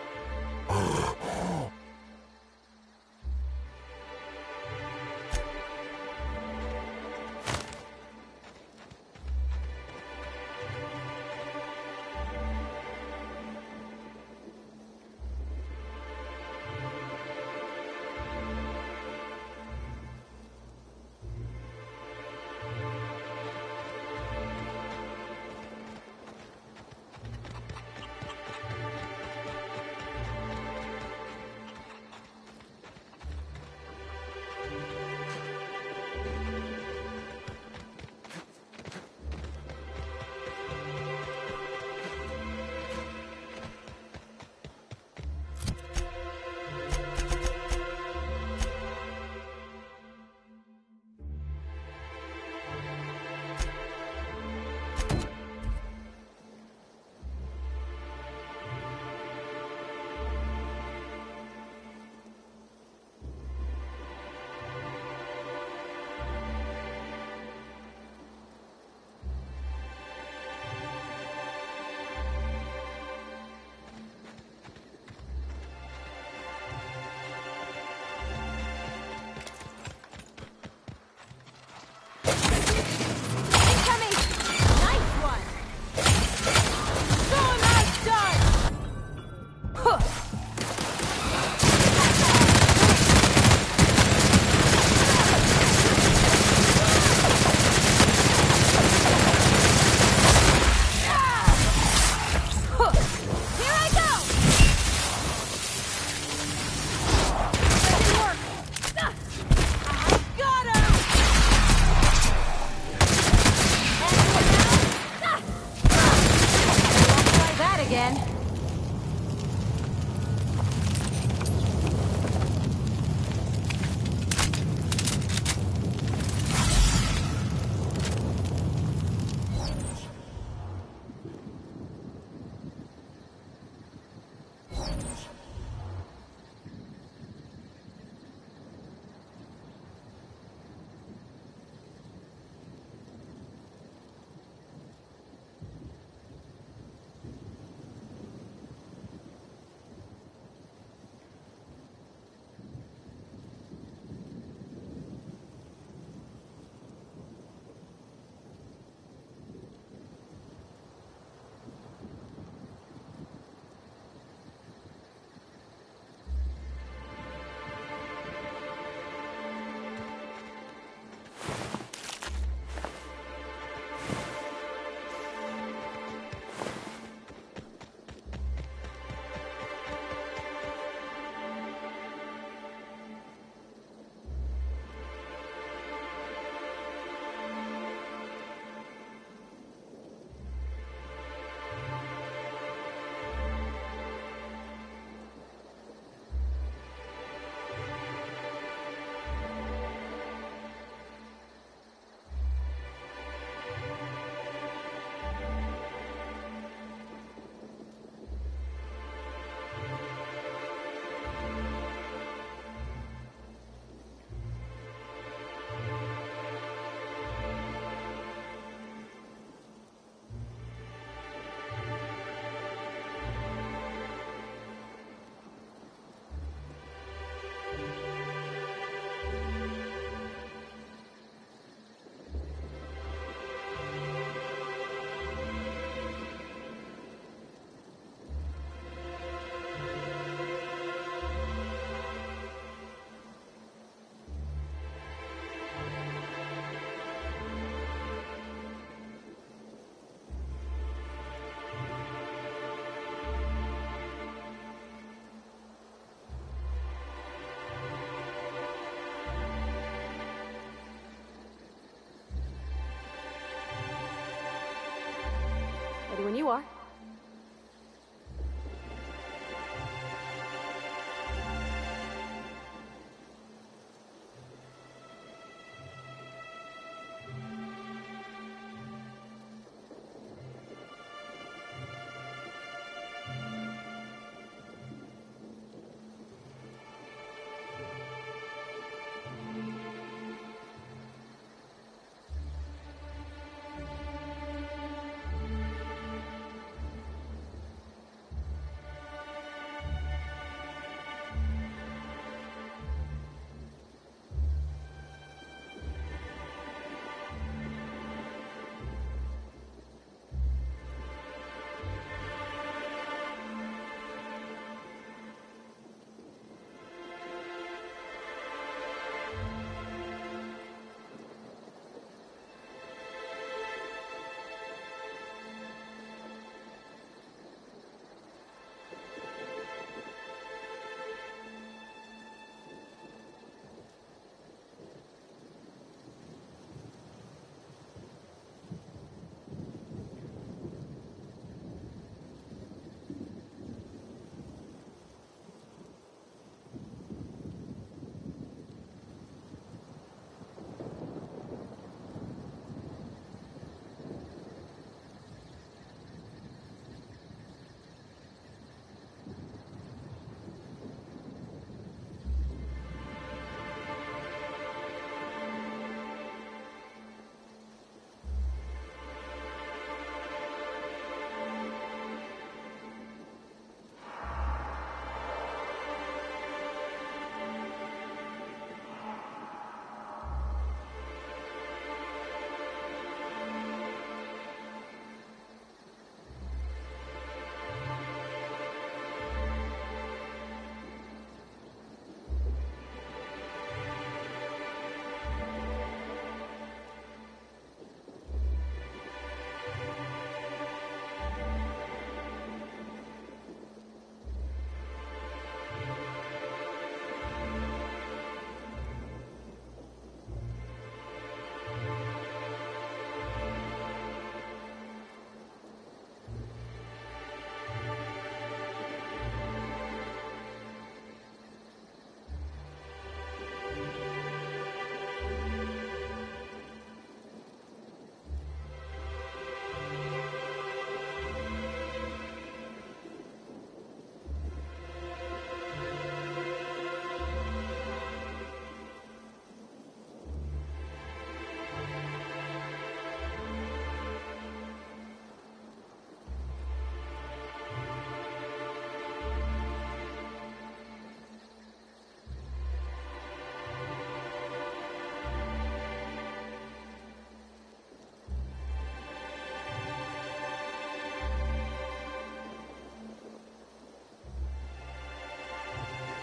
Speaker 5: When you are.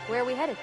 Speaker 5: Where are we headed?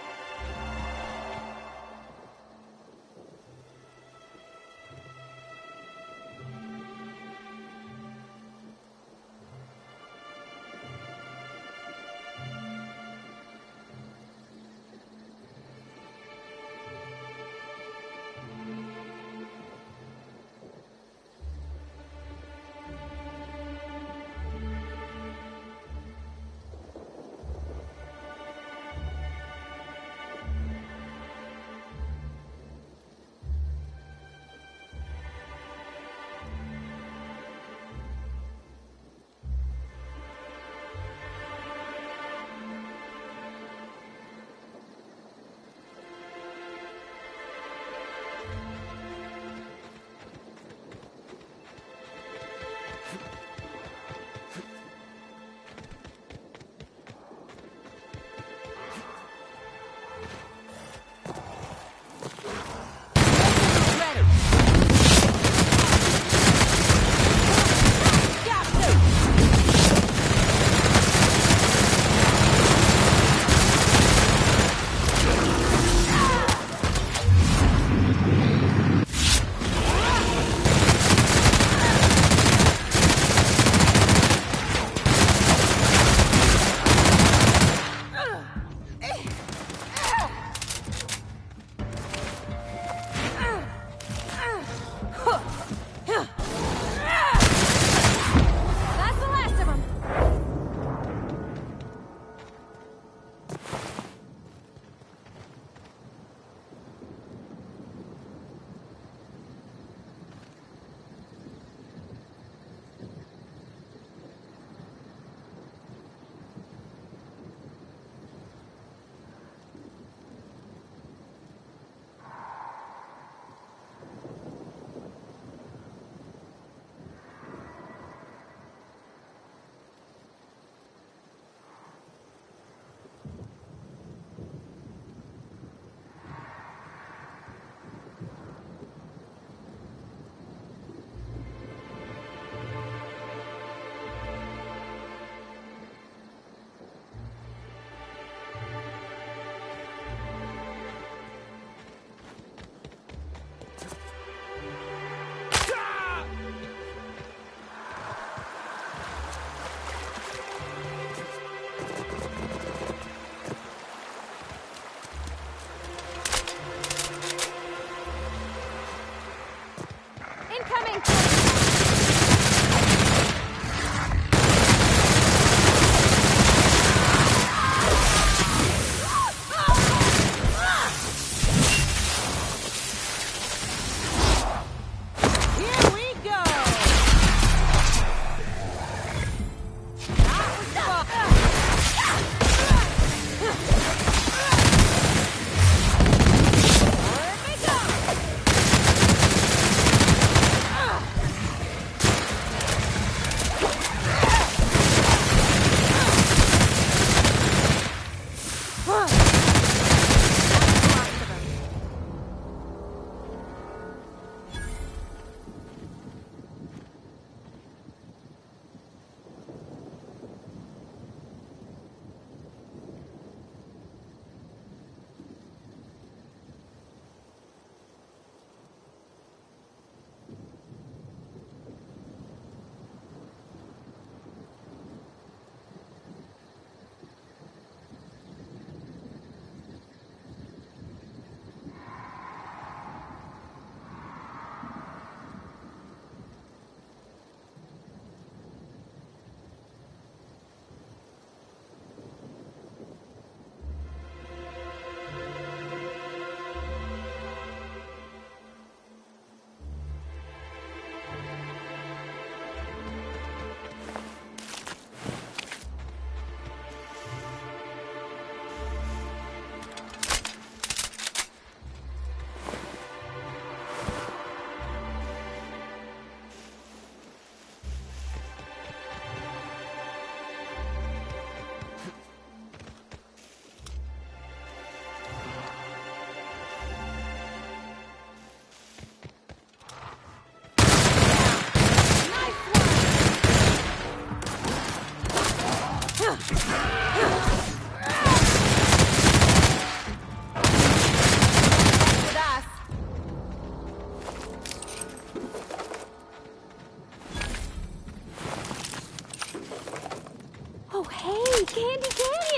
Speaker 5: Candy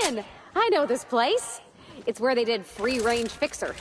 Speaker 5: Canyon! I know this place. It's where they did Free Range Fixer.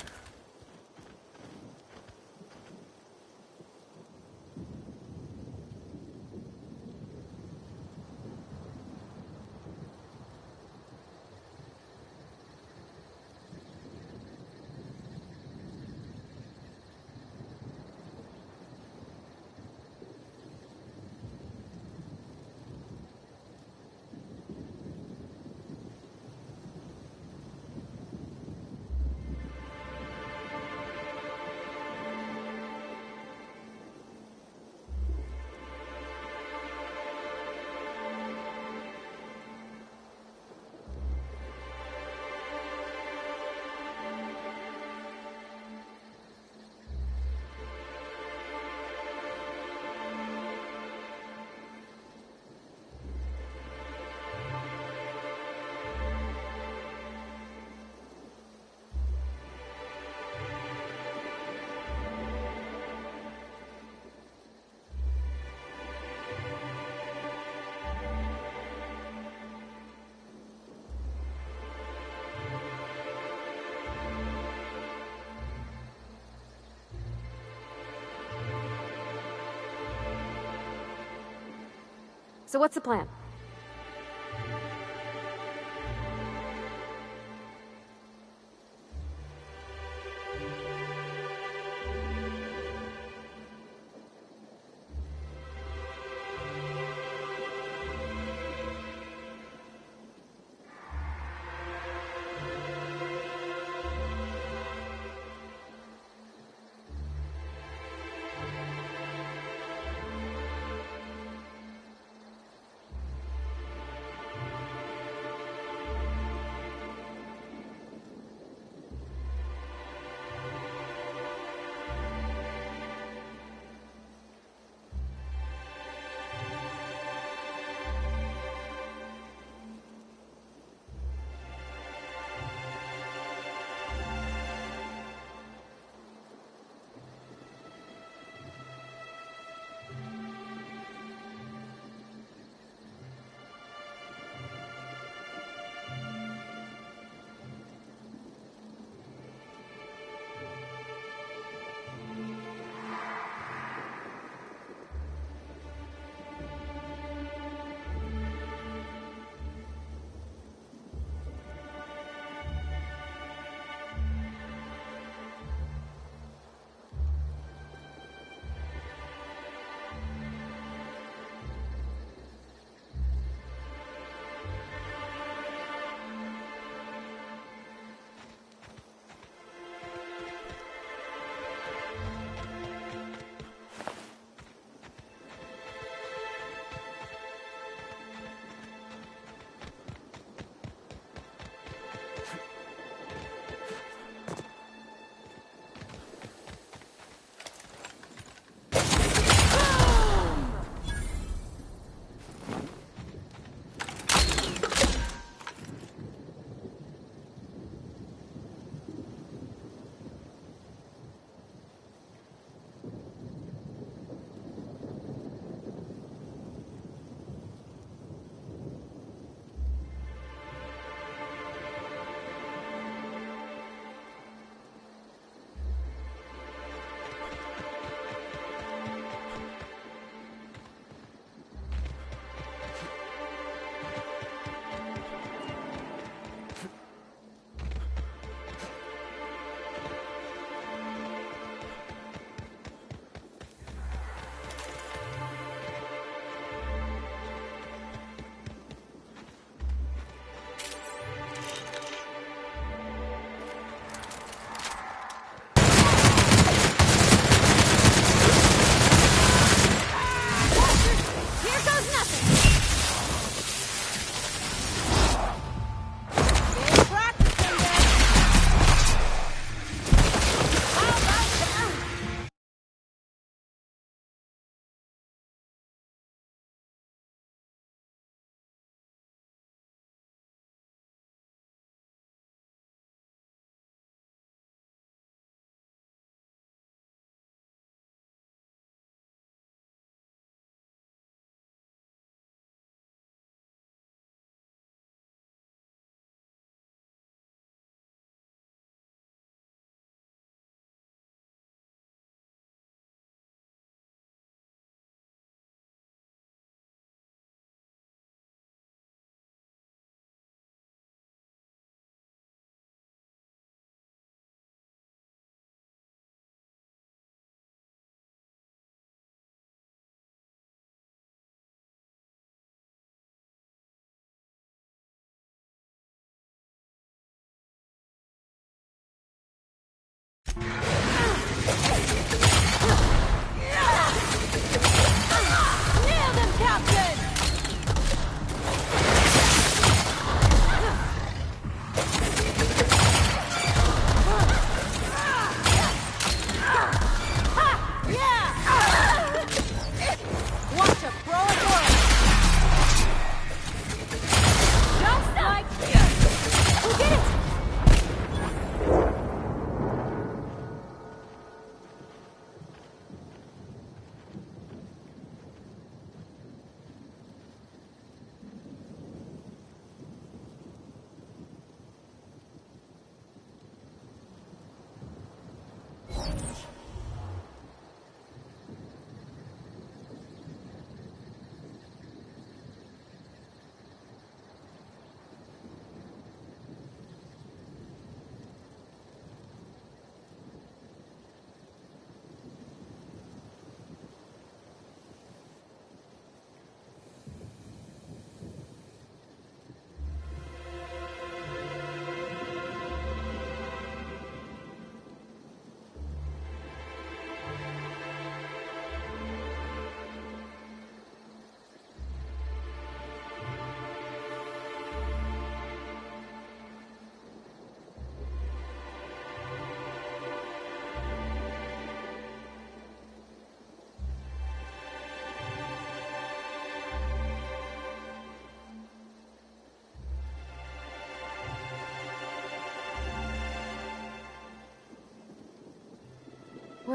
Speaker 5: So what's the plan?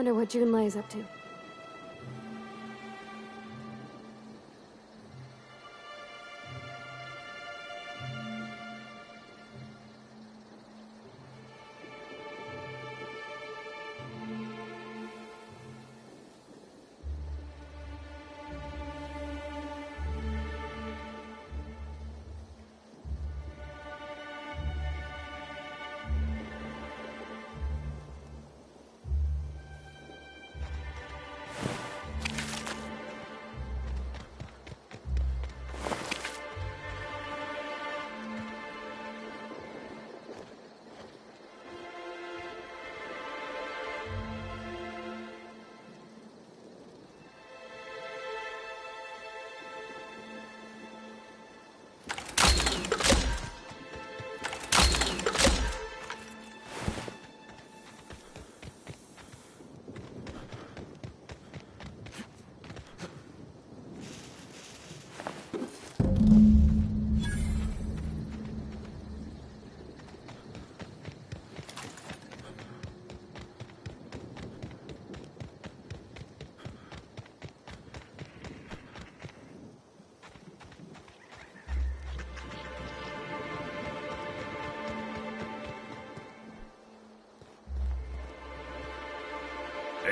Speaker 5: Wonder what Junlei's up to.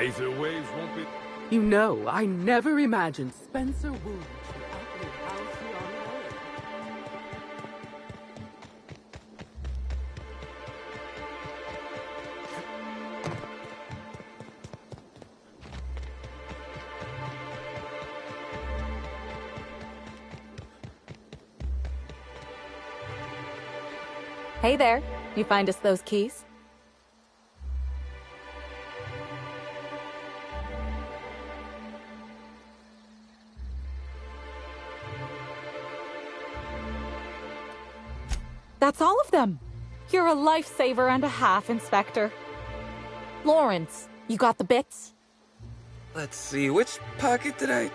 Speaker 13: Aether waves won't be...
Speaker 15: You know, I never imagined Spencer Woolrich would outlive Halcyon Helen.
Speaker 2: Hey there. You find us those keys?
Speaker 18: That's all of them. You're a lifesaver and a half, Inspector. Lawrence, you got the bits?
Speaker 19: Let's see, which pocket did I...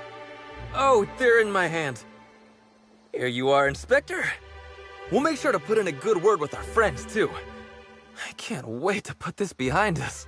Speaker 19: Oh, they're in my hand. Here you are, Inspector. We'll make sure to put in a good word with our friends, too. I can't wait to put this behind us.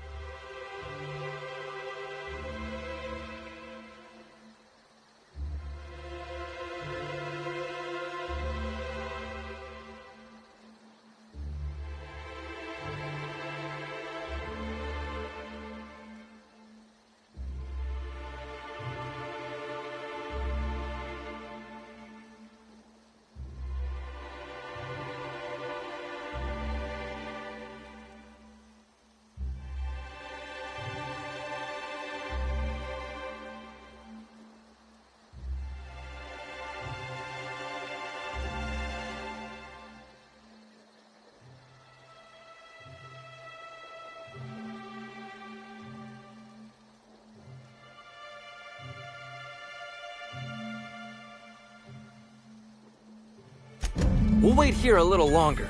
Speaker 19: We'll wait here a little longer,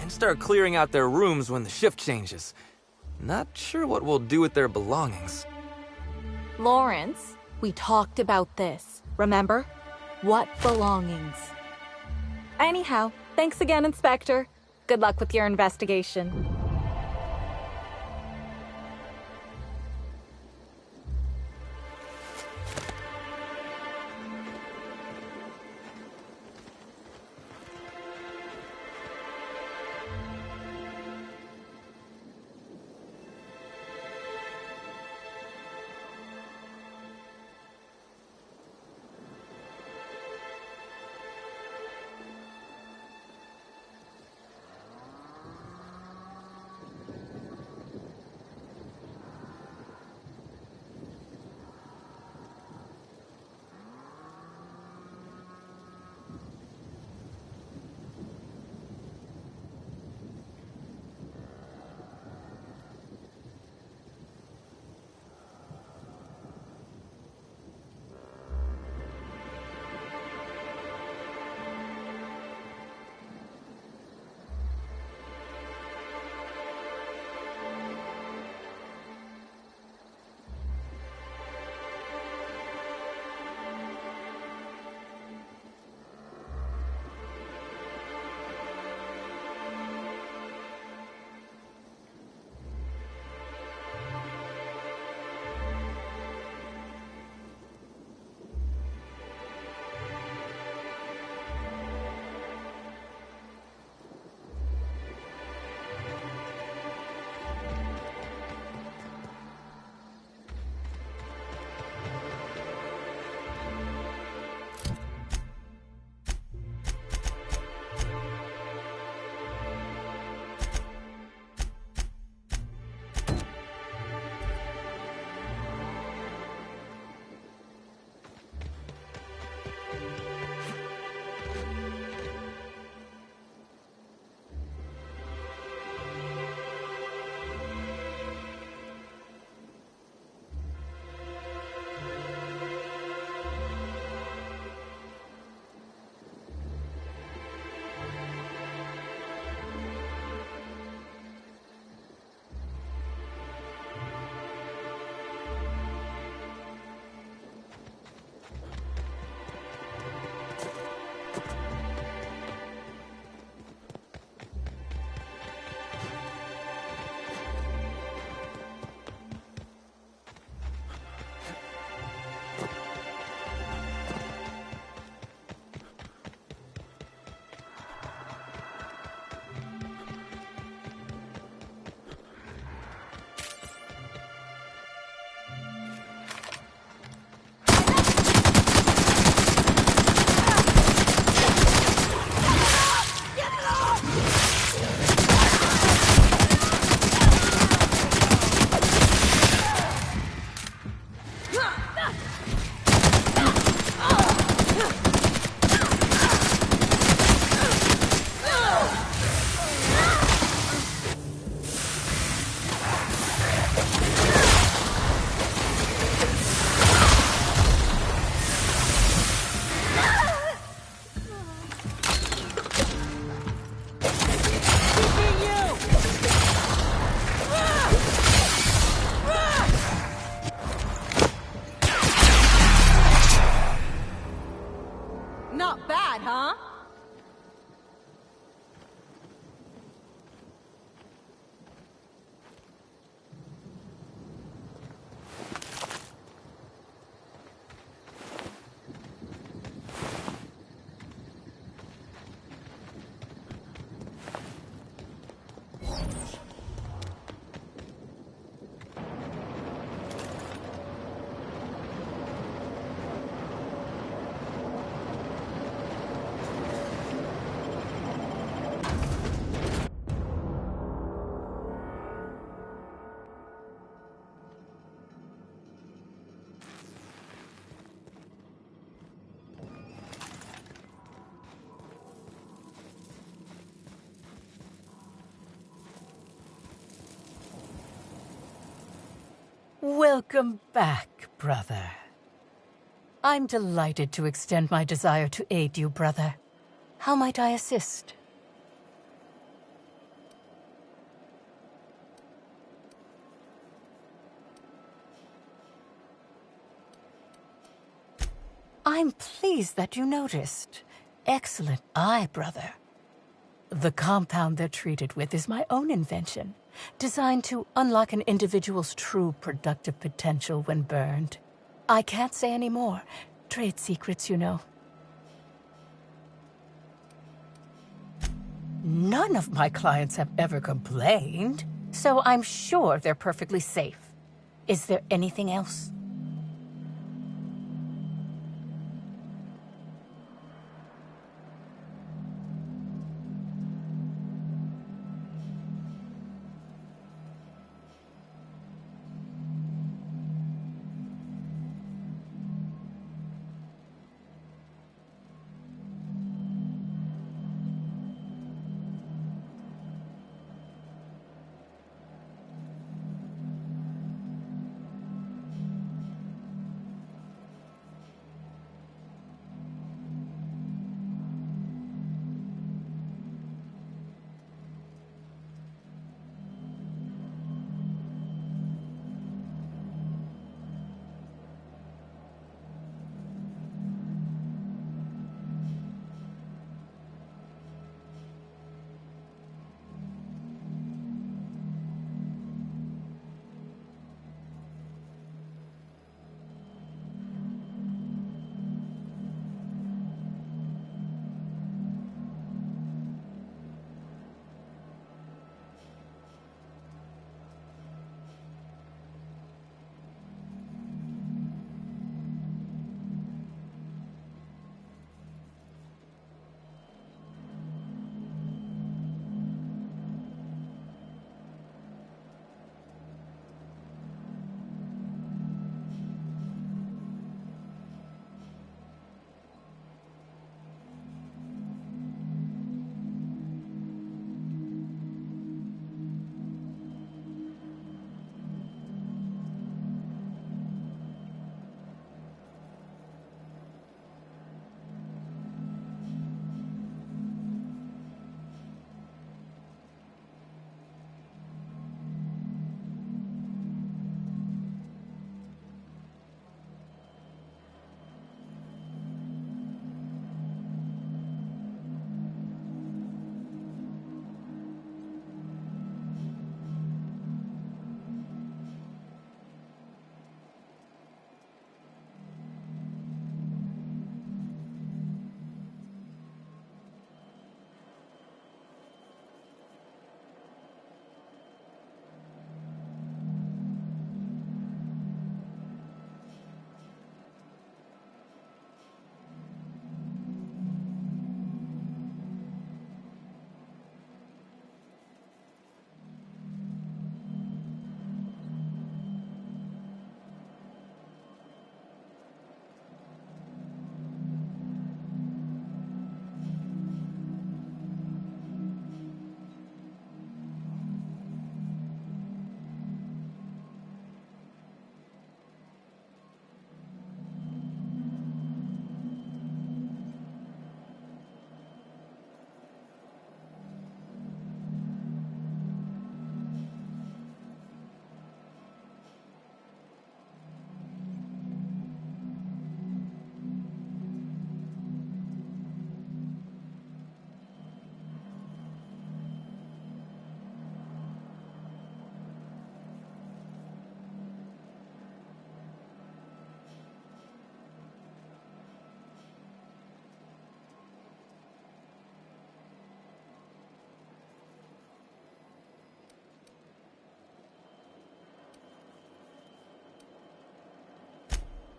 Speaker 19: and start clearing out their rooms when the shift changes. Not sure what we'll do with their belongings.
Speaker 18: Lawrence, we talked about this, remember? What belongings? Anyhow, thanks again, Inspector. Good luck with your investigation. huh?
Speaker 9: Welcome back, brother. I'm delighted to extend my desire to aid you, brother. How might I assist? I'm pleased that you noticed. Excellent eye, brother. The compound they're treated with is my own invention, designed to unlock an individual's true productive potential when burned. I can't say any more. Trade secrets, you know. None of my clients have ever complained, so I'm sure they're perfectly safe. Is there anything else?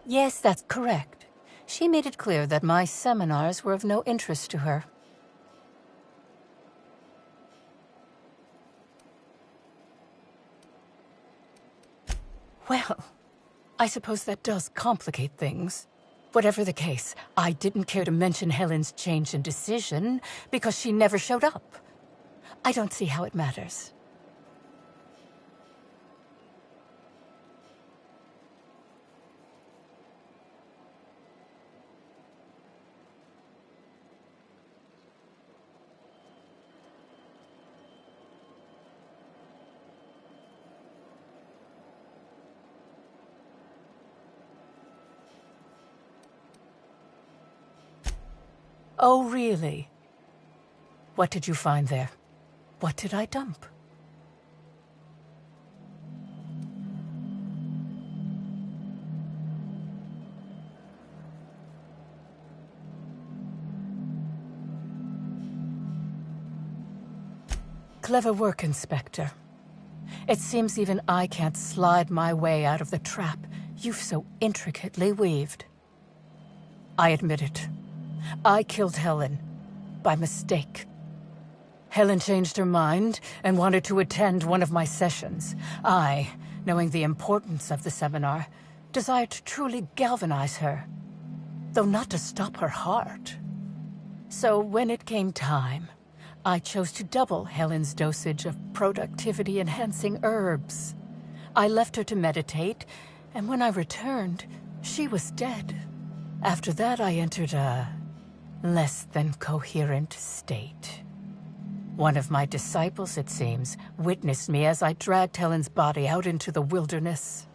Speaker 9: Yes, that's correct. She made it clear that my seminars were of no interest to her. Well, I suppose that does complicate things. Whatever the case, I didn't care to mention Helen's change in decision because she never showed up. I don't see how it matters. Oh, really? What did you find there? What did I dump? Clever work, Inspector. It seems even I can't slide my way out of the trap you've so intricately weaved. I admit it. I killed Helen. By mistake. Helen changed her mind and wanted to attend one of my sessions. I, knowing the importance of the seminar, desired to truly galvanize her, though not to stop her heart. So when it came time, I chose to double Helen's dosage of productivity-enhancing herbs. I left her to meditate, and when I returned, she was dead. After that, I entered a less than coherent state. One of my disciples, it seems, witnessed me as I dragged Helen's body out into the wilderness.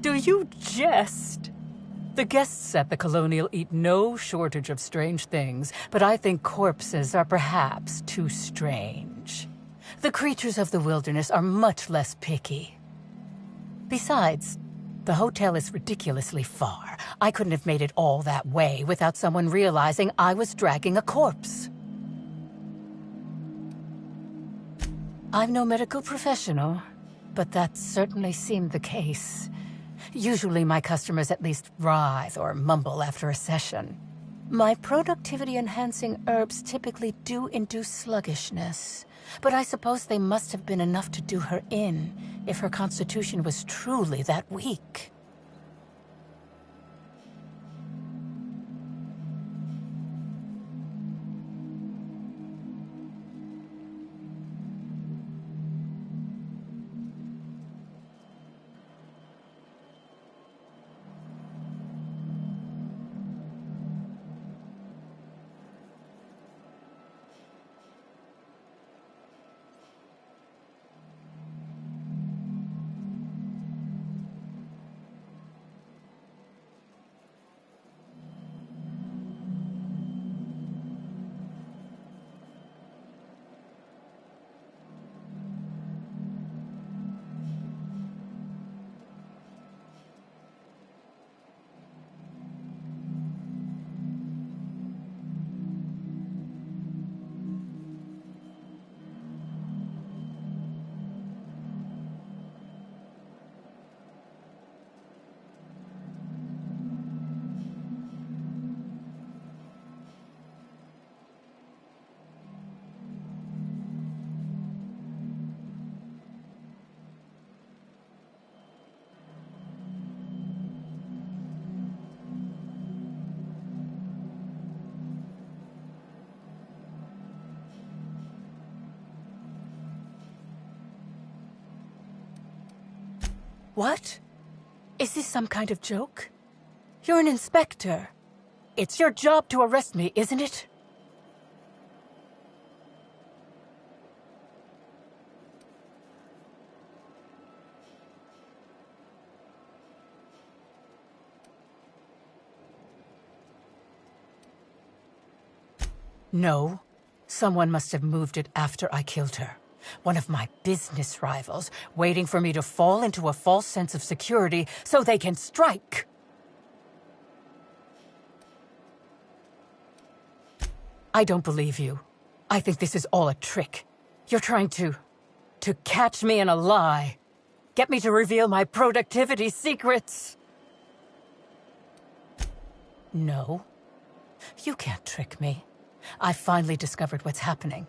Speaker 9: Do you jest? The guests at the Colonial eat no shortage of strange things, but I think corpses are perhaps too strange. The creatures of the wilderness are much less picky. Besides, the hotel is ridiculously far. I couldn't have made it all that way without someone realizing I was dragging a corpse. I'm no medical professional, but that certainly seemed the case. Usually my customers at least writhe or mumble after a session. My productivity-enhancing herbs typically do induce sluggishness, but I suppose they must have been enough to do her in if her constitution was truly that weak. What? Is this some kind of joke? You're an inspector. It's your job to arrest me, isn't it? No. Someone must have moved it after I killed her. One of my business rivals, waiting for me to fall into a false sense of security so they can strike. I don't believe you. I think this is all a trick. You're trying to catch me in a lie. Get me to reveal my productivity secrets. No. You can't trick me. I finally discovered what's happening.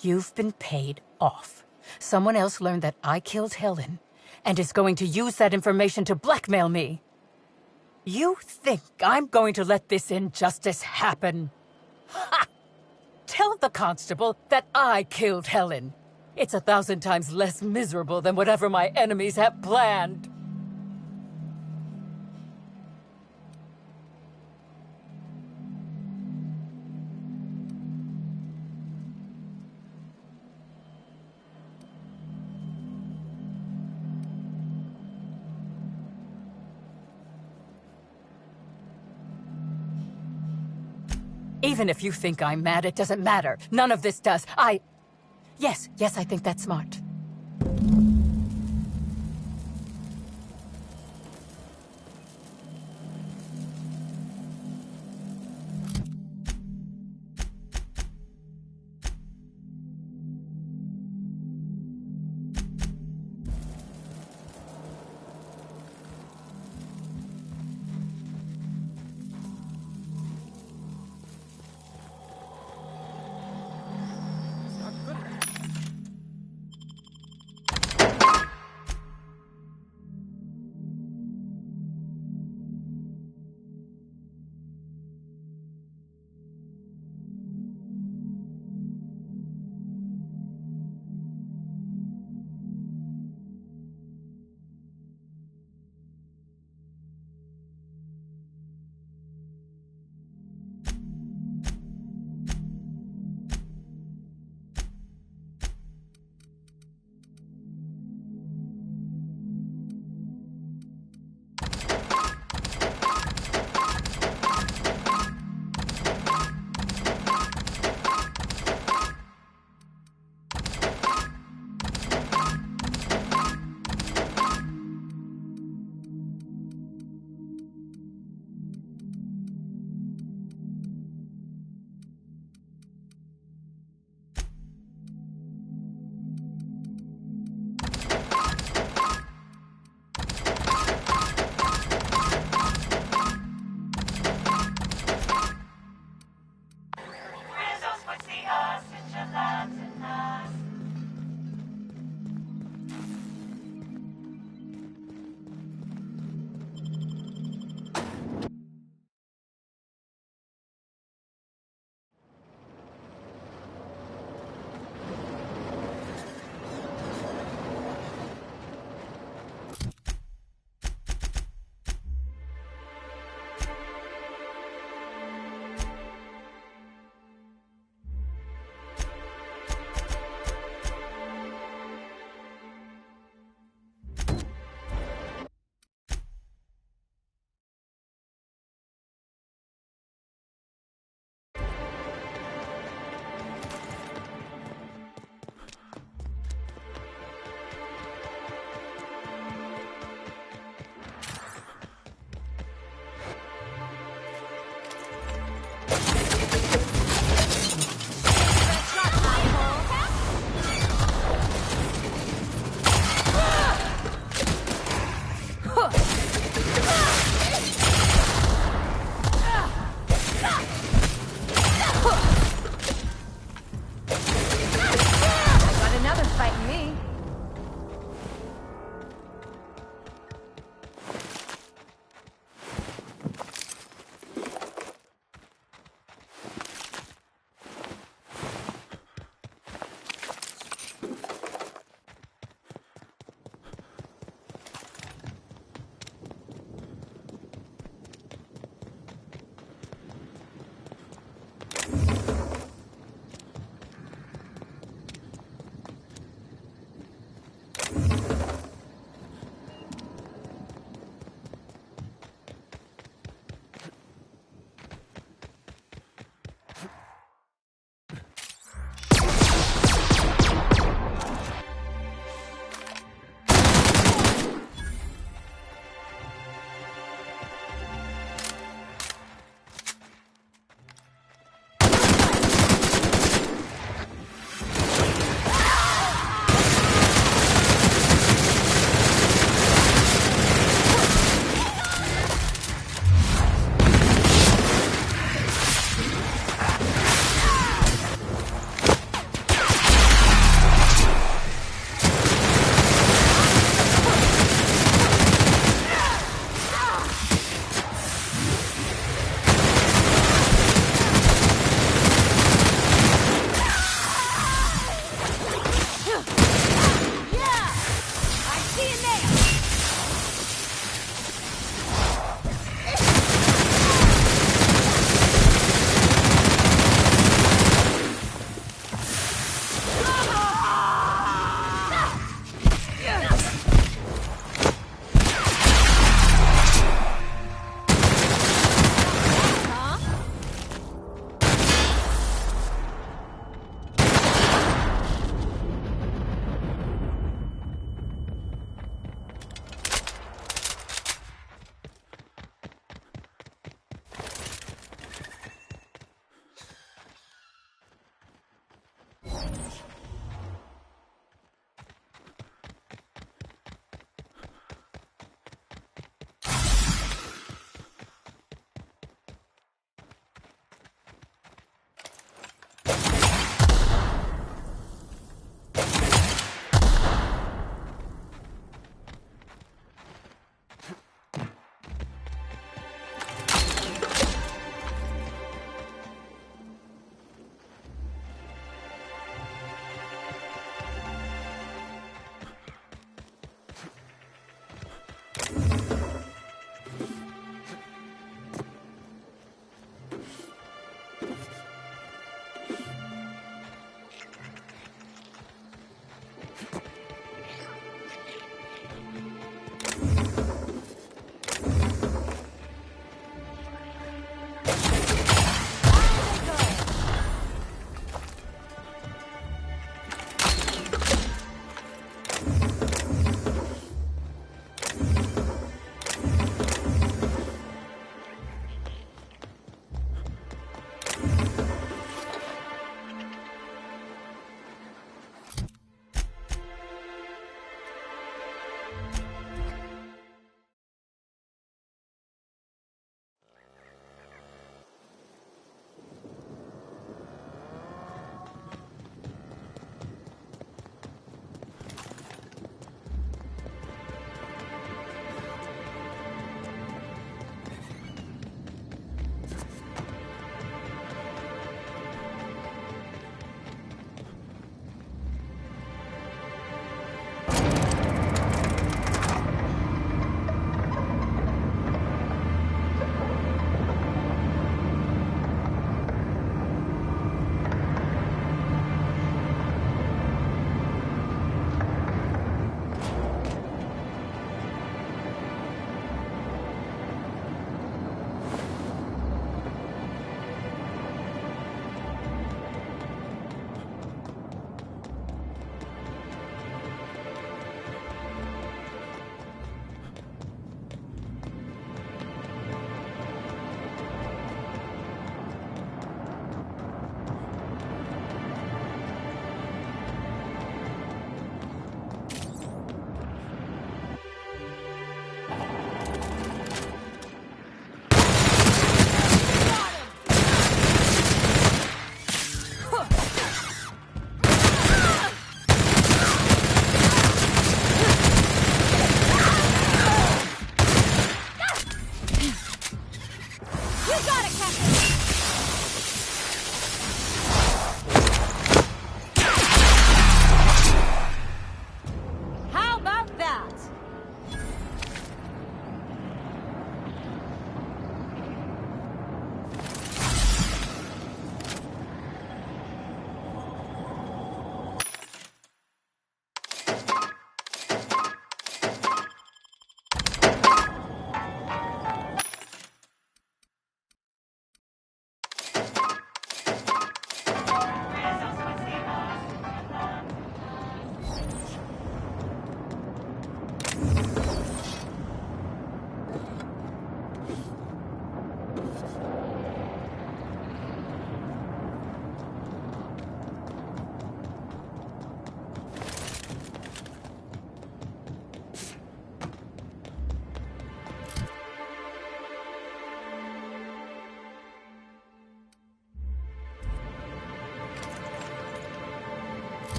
Speaker 9: You've been paid off. Someone else learned that I killed Helen, and is going to use that information to blackmail me. You think I'm going to let this injustice happen? Ha! Tell the constable that I killed Helen. It's 1,000 times less miserable than whatever my enemies have planned. Even if you think I'm mad, it doesn't matter. None of this does. Yes, I think that's smart.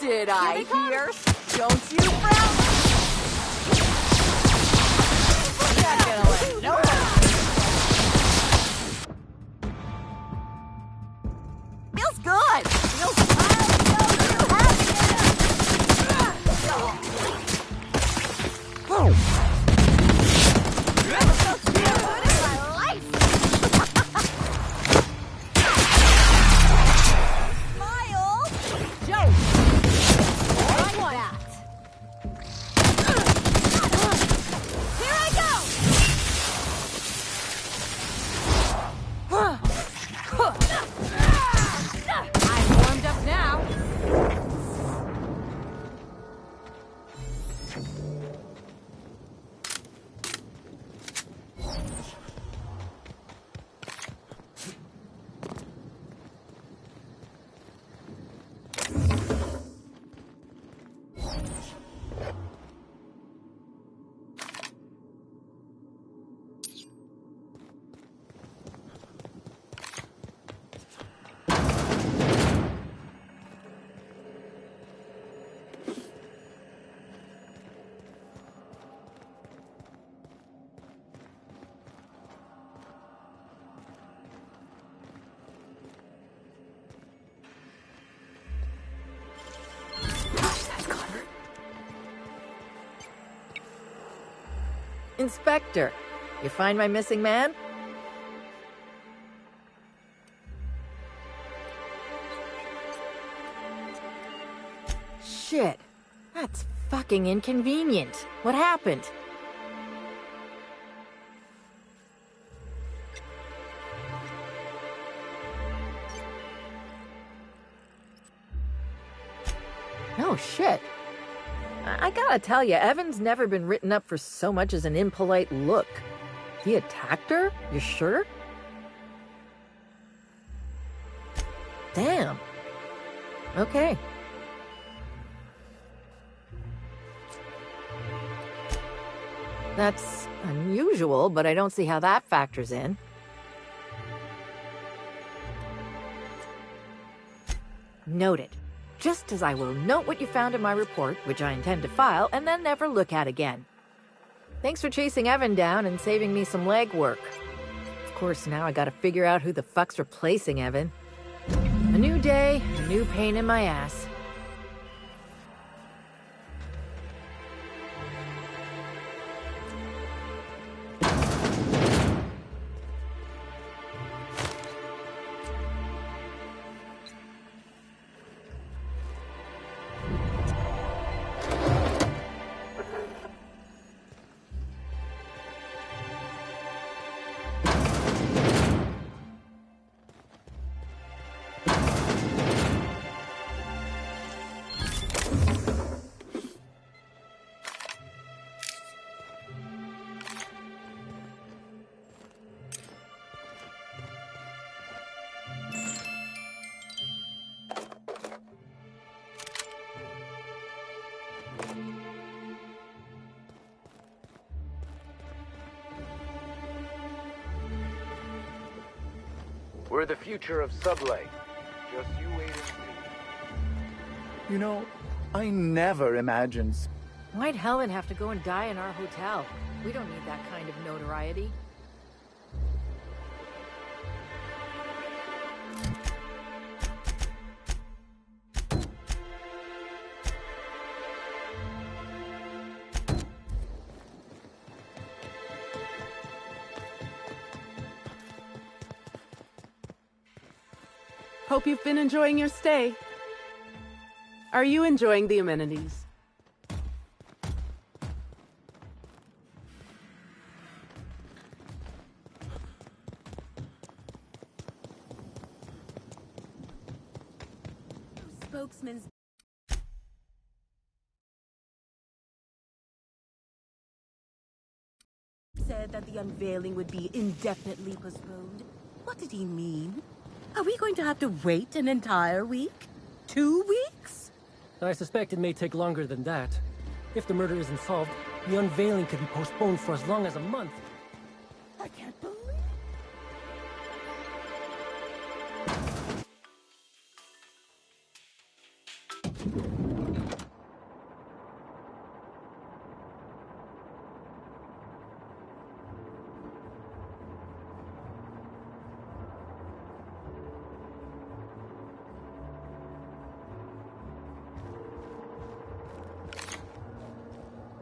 Speaker 2: did I hear? Don't you frown. We're not gonna let nobody. Feels good. Feels good. Inspector, you find my missing man? Shit, that's fucking inconvenient. What happened? No shit. I gotta tell you, Evan's never been written up for so much as an impolite look. He attacked her? You sure? Damn. Okay. That's unusual, but I don't see how that factors in. Noted. Just as I will note what you found in my report, which I intend to file, and then never look at again. Thanks for chasing Evan down and saving me some legwork. Of course, now I gotta figure out who the fuck's replacing Evan. A new day, a new pain in my ass.
Speaker 17: We're the future of Sublime. Just you wait and see.
Speaker 20: You know, I never imagined...
Speaker 2: Why'd Helen have to go and die in our hotel? We don't need that kind of notoriety.
Speaker 15: Hope you've been enjoying your stay. Are you enjoying the amenities?
Speaker 8: Spokesman said that the unveiling would be indefinitely postponed. What did he mean? Are we going to have to wait an entire week? 2 weeks?
Speaker 21: I suspect it may take longer than that. If the murder isn't solved, the unveiling could be postponed for as long as a month.
Speaker 8: I can't believe...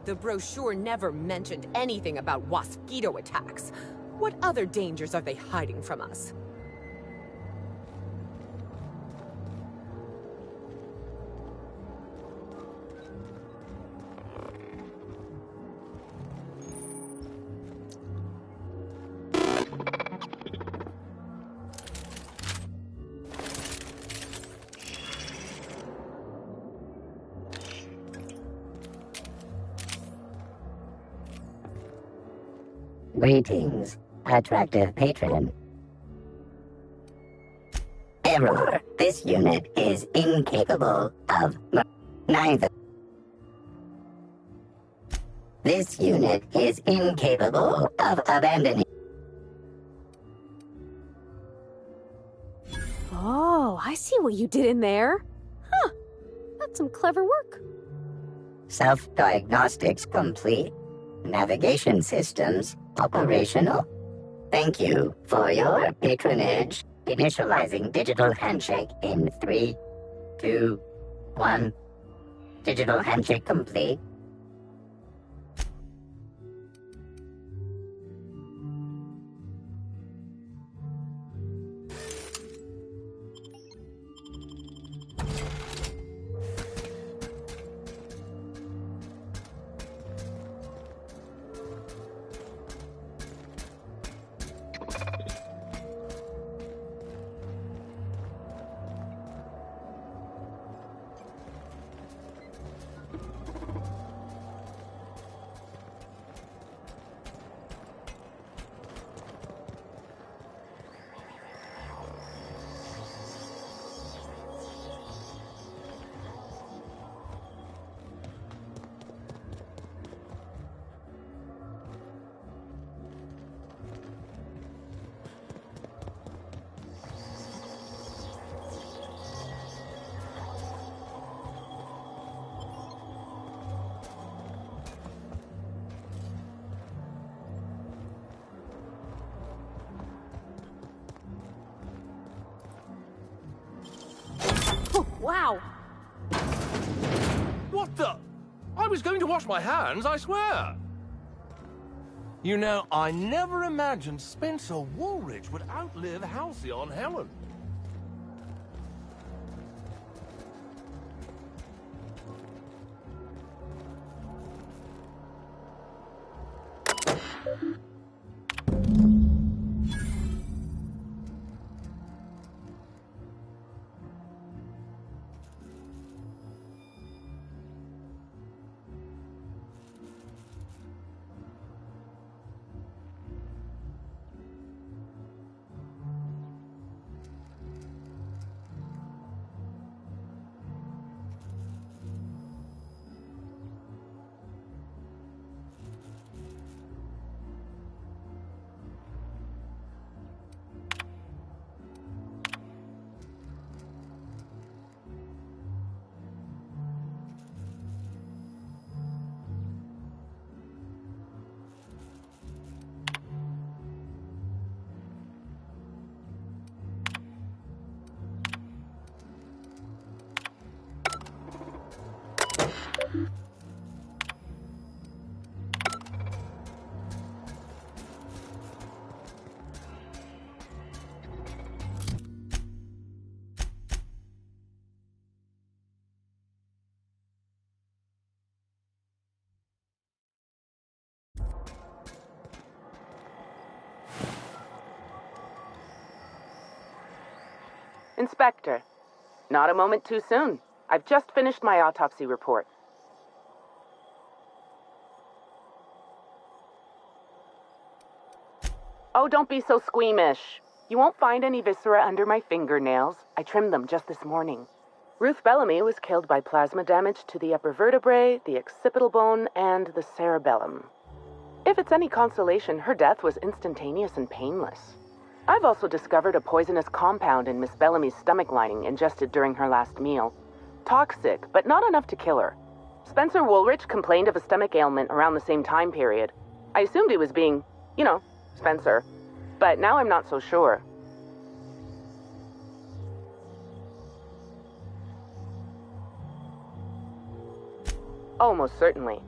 Speaker 14: The brochure never mentioned anything about Waspito attacks. What other dangers are they hiding from us?
Speaker 1: Greetings, attractive patron. Error. This unit is incapable of neither. This unit is incapable of abandoning.
Speaker 5: Oh, I see what you did in there. Huh. That's some clever work.
Speaker 1: Self-diagnostics complete. Navigation systems operational. Thank you for your patronage. Initializing digital handshake in 3, 2, 1. Digital handshake complete.
Speaker 5: Wow.
Speaker 13: What the? I was going to wash my hands, I swear. You know, I never imagined Spencer Woolrich would outlive Halcyon Helen.
Speaker 22: Inspector, not a moment too soon. I've just finished my autopsy report. Oh, don't be so squeamish. You won't find any viscera under my fingernails. I trimmed them just this morning. Ruth Bellamy was killed by plasma damage to the upper vertebrae, the occipital bone, and the cerebellum. If it's any consolation, her death was instantaneous and painless. I've also discovered a poisonous compound in Miss Bellamy's stomach lining ingested during her last meal. Toxic, but not enough to kill her. Spencer Woolrich complained of a stomach ailment around the same time period. I assumed he was being, you know, Spencer. But now I'm not so sure. Oh, most certainly.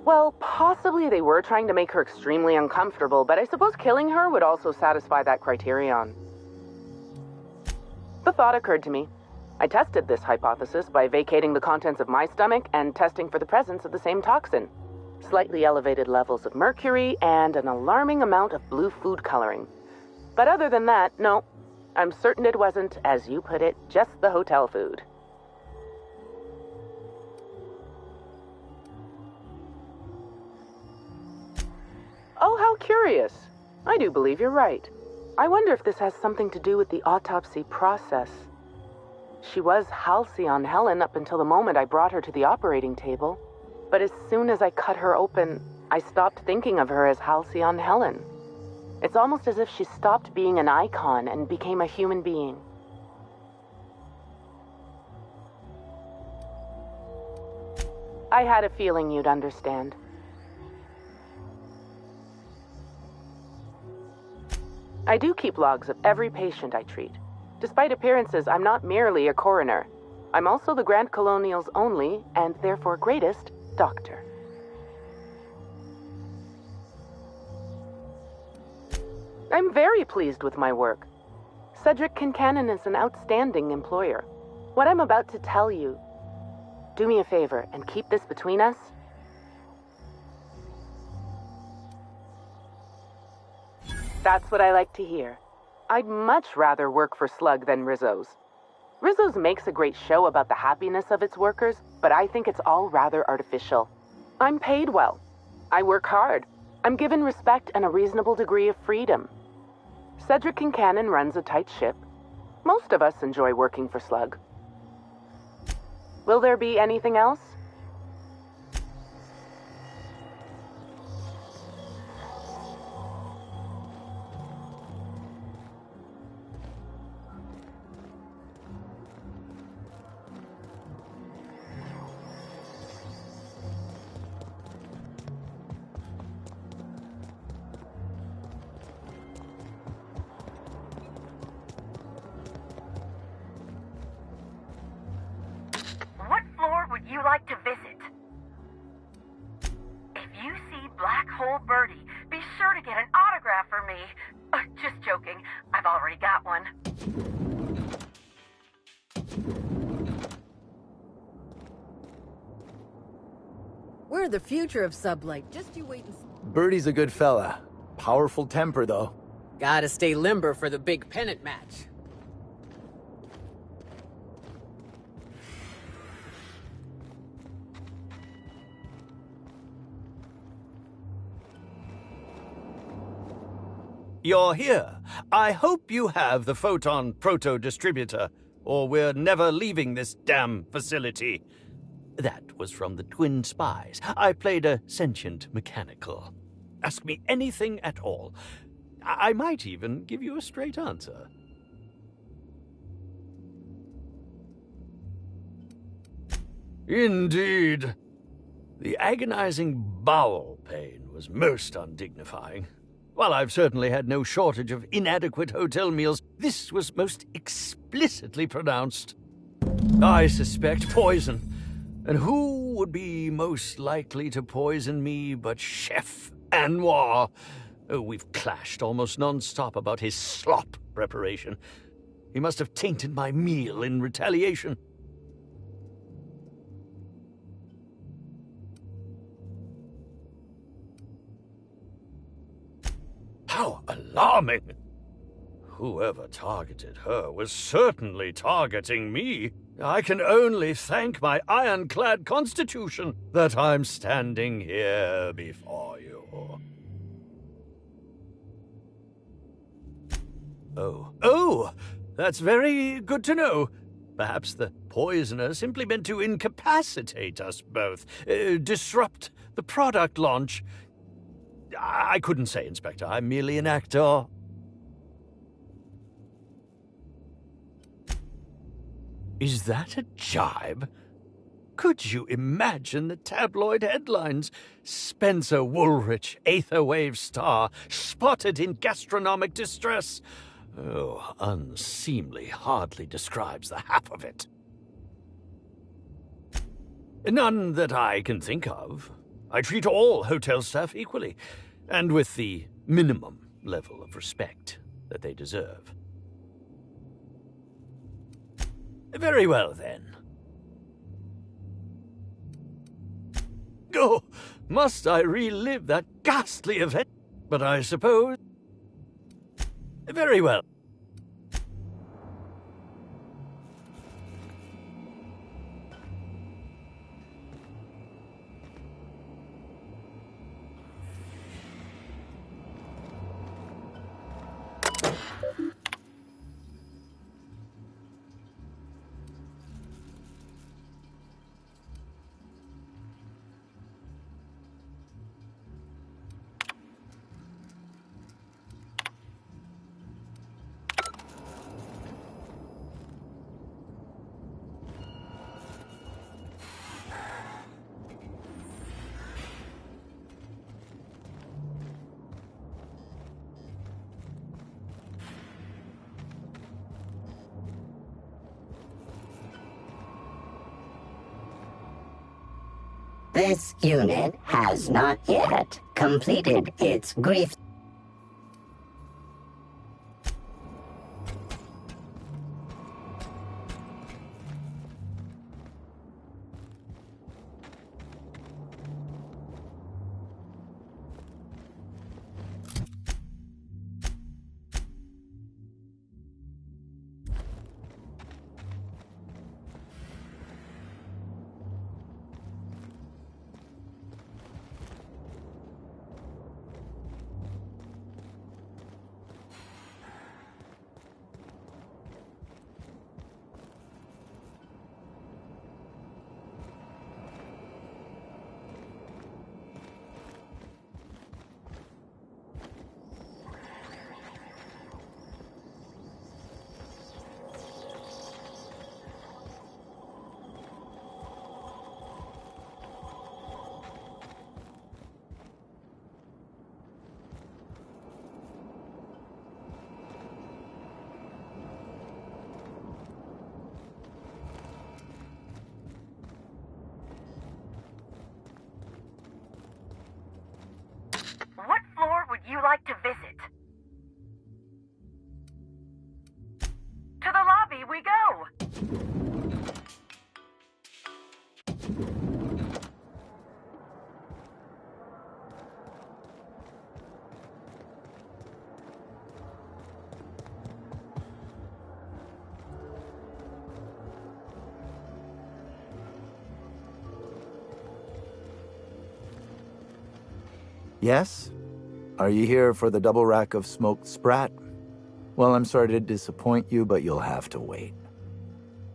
Speaker 22: Well, possibly they were trying to make her extremely uncomfortable, but I suppose killing her would also satisfy that criterion. The thought occurred to me. I tested this hypothesis by vacating the contents of my stomach and testing for the presence of the same toxin. Slightly elevated levels of mercury and an alarming amount of blue food coloring. But other than that, no. I'm certain it wasn't, as you put it, just the hotel food. Oh, how curious. I do believe you're right. I wonder if this has something to do with the autopsy process. She was Halcyon Helen up until the moment I brought her to the operating table. But as soon as I cut her open, I stopped thinking of her as Halcyon Helen. It's almost as if she stopped being an icon and became a human being. I had a feeling you'd understand. I do keep logs of every patient I treat. Despite appearances, I'm not merely a coroner. I'm also the Grand Colonial's only, and therefore greatest, doctor. I'm very pleased with my work. Cedric Kincannon is an outstanding employer. What I'm about to tell you, do me a favor and keep this between us. That's what I like to hear. I'd much rather work for Slug than Rizzo's. Rizzo's makes a great show about the happiness of its workers, but I think it's all rather artificial. I'm paid well. I work hard. I'm given respect and a reasonable degree of freedom. Cedric Kincannon runs a tight ship. Most of us enjoy working for Slug. Will there be anything else?
Speaker 6: What floor would you like to visit? If you see Black Hole Birdie, be sure to get an autograph for me. Just joking. I've already got one.
Speaker 8: We're the future of Sublight. Just you wait and see.
Speaker 20: Birdie's a good fella. Powerful temper, though.
Speaker 11: Gotta stay limber for the big pennant match.
Speaker 16: You're here. I hope you have the Photon Proto-Distributor, or we're never leaving this damn facility. That was from the Twin Spies. I played a sentient mechanical. Ask me anything at all. I might even give you a straight answer. Indeed. The agonizing bowel pain was most undignifying. While I've certainly had no shortage of inadequate hotel meals, this was most explicitly pronounced. I suspect poison. And who would be most likely to poison me but Chef Anwar? Oh, we've clashed almost non-stop about his slop preparation. He must have tainted my meal in retaliation. How alarming! Whoever targeted her was certainly targeting me. I can only thank my ironclad constitution that I'm standing here before you. Oh, that's very good to know. Perhaps the poisoner simply meant to incapacitate us both, disrupt the product launch. I couldn't say, Inspector. I'm merely an actor. Is that a jibe? Could you imagine the tabloid headlines? Spencer Woolrich, Aetherwave star, spotted in gastronomic distress. Oh, unseemly hardly describes the half of it. None that I can think of. I treat all hotel staff equally, and with the minimum level of respect that they deserve. Very well, then. Oh, must I relive that ghastly event? But I suppose... Very well.
Speaker 1: This unit has not yet completed its grief.
Speaker 6: What floor would you like to visit? To the lobby we go!
Speaker 20: Yes? Are you here for the double rack of smoked sprat? Well, I'm sorry to disappoint you, but you'll have to wait.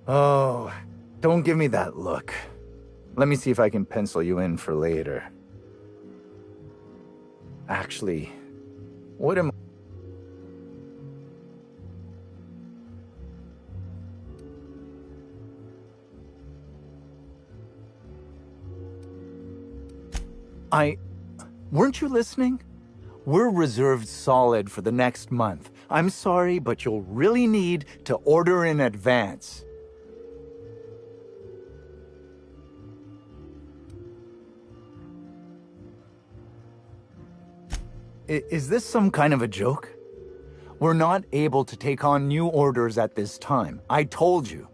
Speaker 20: Oh, don't give me that look. Let me see if I can pencil you in for later. Actually, what am Weren't you listening? We're reserved solid for the next month. I'm sorry, but you'll really need to order in advance. Is this some kind of a joke? We're not able to take on new orders at this time. I told you.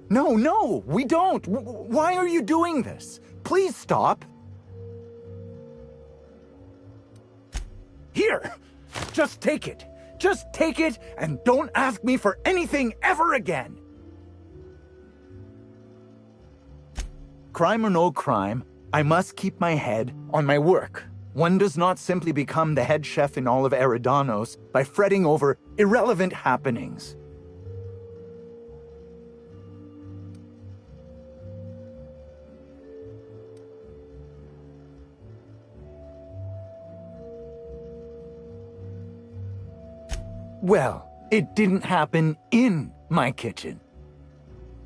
Speaker 20: No, we don't. Why are you doing this? Please stop. Here, just take it. Just take it and don't ask me for anything ever again. Crime or no crime, I must keep my head on my work. One does not simply become the head chef in all of Eridanos by fretting over irrelevant happenings. Well, it didn't happen in my kitchen.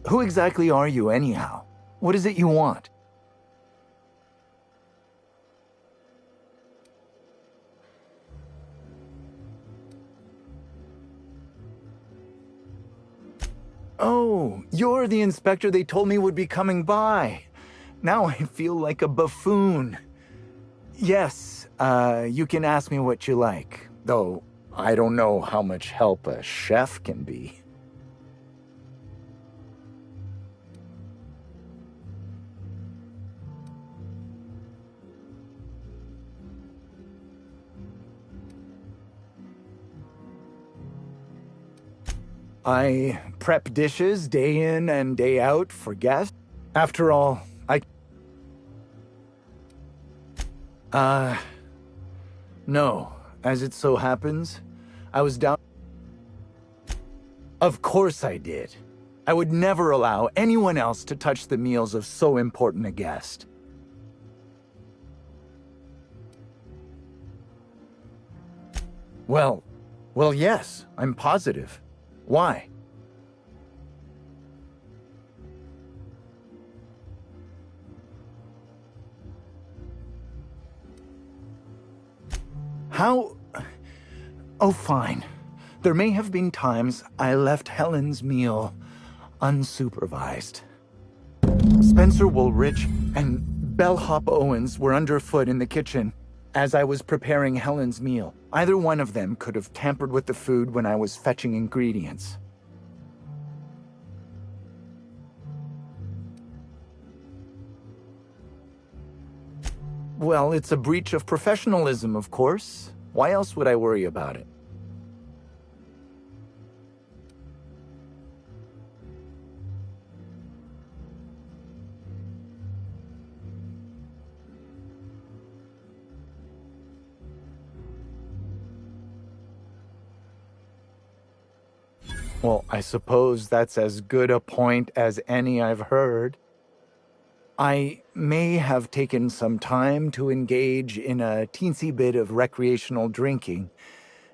Speaker 20: Who exactly are you anyhow? What is it you want? Oh, you're the inspector they told me would be coming by. Now I feel like a buffoon. Yes, you can ask me what you like, though I don't know how much help a chef can be. I prep dishes day in and day out for guests. After all, no. As it so happens, I was down... Of course I did. I would never allow anyone else to touch the meals of so important a guest. Well, yes, I'm positive. Why? How? Oh, fine. There may have been times I left Helen's meal unsupervised. Spencer Woolrich and Bellhop Owens were underfoot in the kitchen as I was preparing Helen's meal. Either one of them could have tampered with the food when I was fetching ingredients. Well, it's a breach of professionalism, of course. Why else would I worry about it? Well, I suppose that's as good a point as any I've heard. I may have taken some time to engage in a teensy bit of recreational drinking,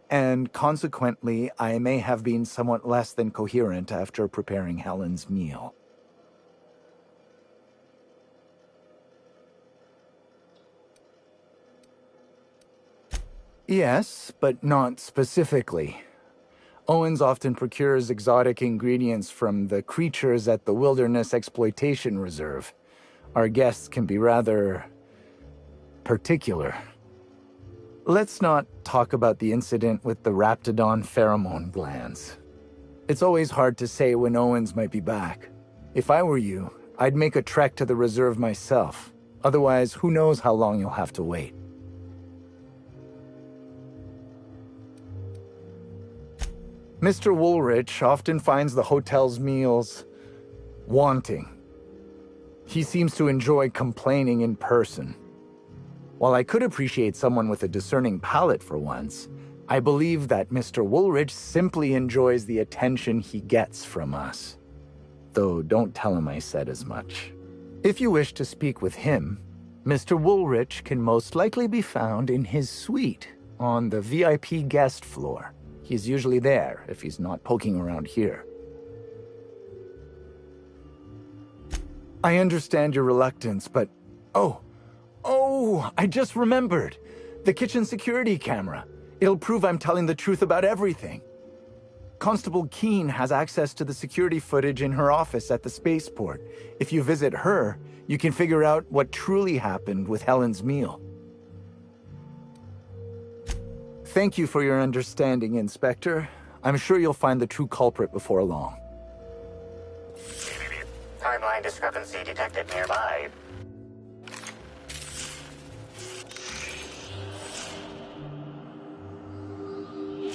Speaker 20: and consequently, I may have been somewhat less than coherent after preparing Helen's meal. Yes, but not specifically. Owens often procures exotic ingredients from the creatures at the Wilderness Exploitation Reserve. Our guests can be rather particular. Let's not talk about the incident with the Raptidon pheromone glands. It's always hard to say when Owens might be back. If I were you, I'd make a trek to the reserve myself. Otherwise, who knows how long you'll have to wait. Mr. Woolrich often finds the hotel's meals wanting. He seems to enjoy complaining in person. While I could appreciate someone with a discerning palate for once, I believe that Mr. Woolrich simply enjoys the attention he gets from us. Though don't tell him I said as much. If you wish to speak with him, Mr. Woolrich can most likely be found in his suite on the VIP guest floor. He's usually there if he's not poking around here. I understand your reluctance, but... Oh, I just remembered. The kitchen security camera. It'll prove I'm telling the truth about everything. Constable Keene has access to the security footage in her office at the spaceport. If you visit her, you can figure out what truly happened with Helen's meal. Thank you for your understanding, Inspector. I'm sure you'll find the true culprit before long.
Speaker 1: Timeline discrepancy detected nearby.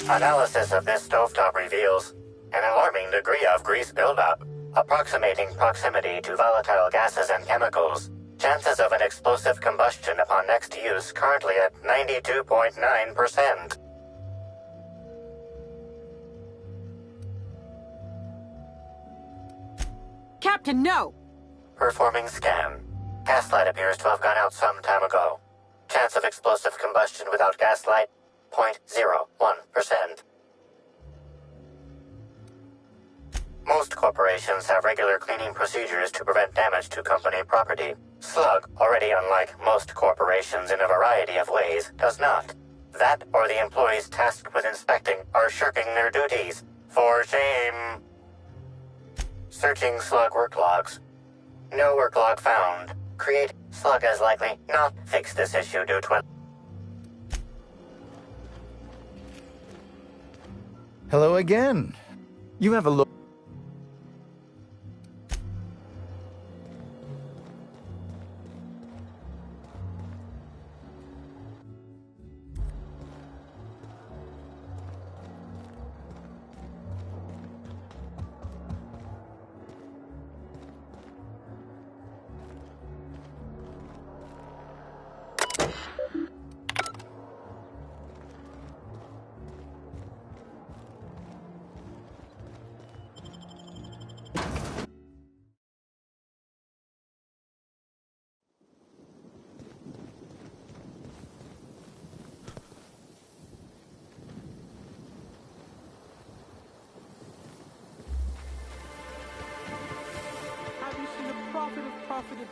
Speaker 1: Analysis of this stovetop reveals an alarming degree of grease buildup, approximating proximity to volatile gases and chemicals. Chances of an explosive combustion upon next use currently at 92.9%.
Speaker 14: Captain, no!
Speaker 1: Performing scan. Gaslight appears to have gone out some time ago. Chance of explosive combustion without gaslight, 0.01%. Most corporations have regular cleaning procedures to prevent damage to company property. Slug, already unlike most corporations in a variety of ways, does not. That or the employees tasked with inspecting are shirking their duties. For shame. Searching slug work logs. No work log found. Create slug as likely not fix this issue due to...
Speaker 20: Hello again. You have a look.
Speaker 4: Have you seen a prophet of profited?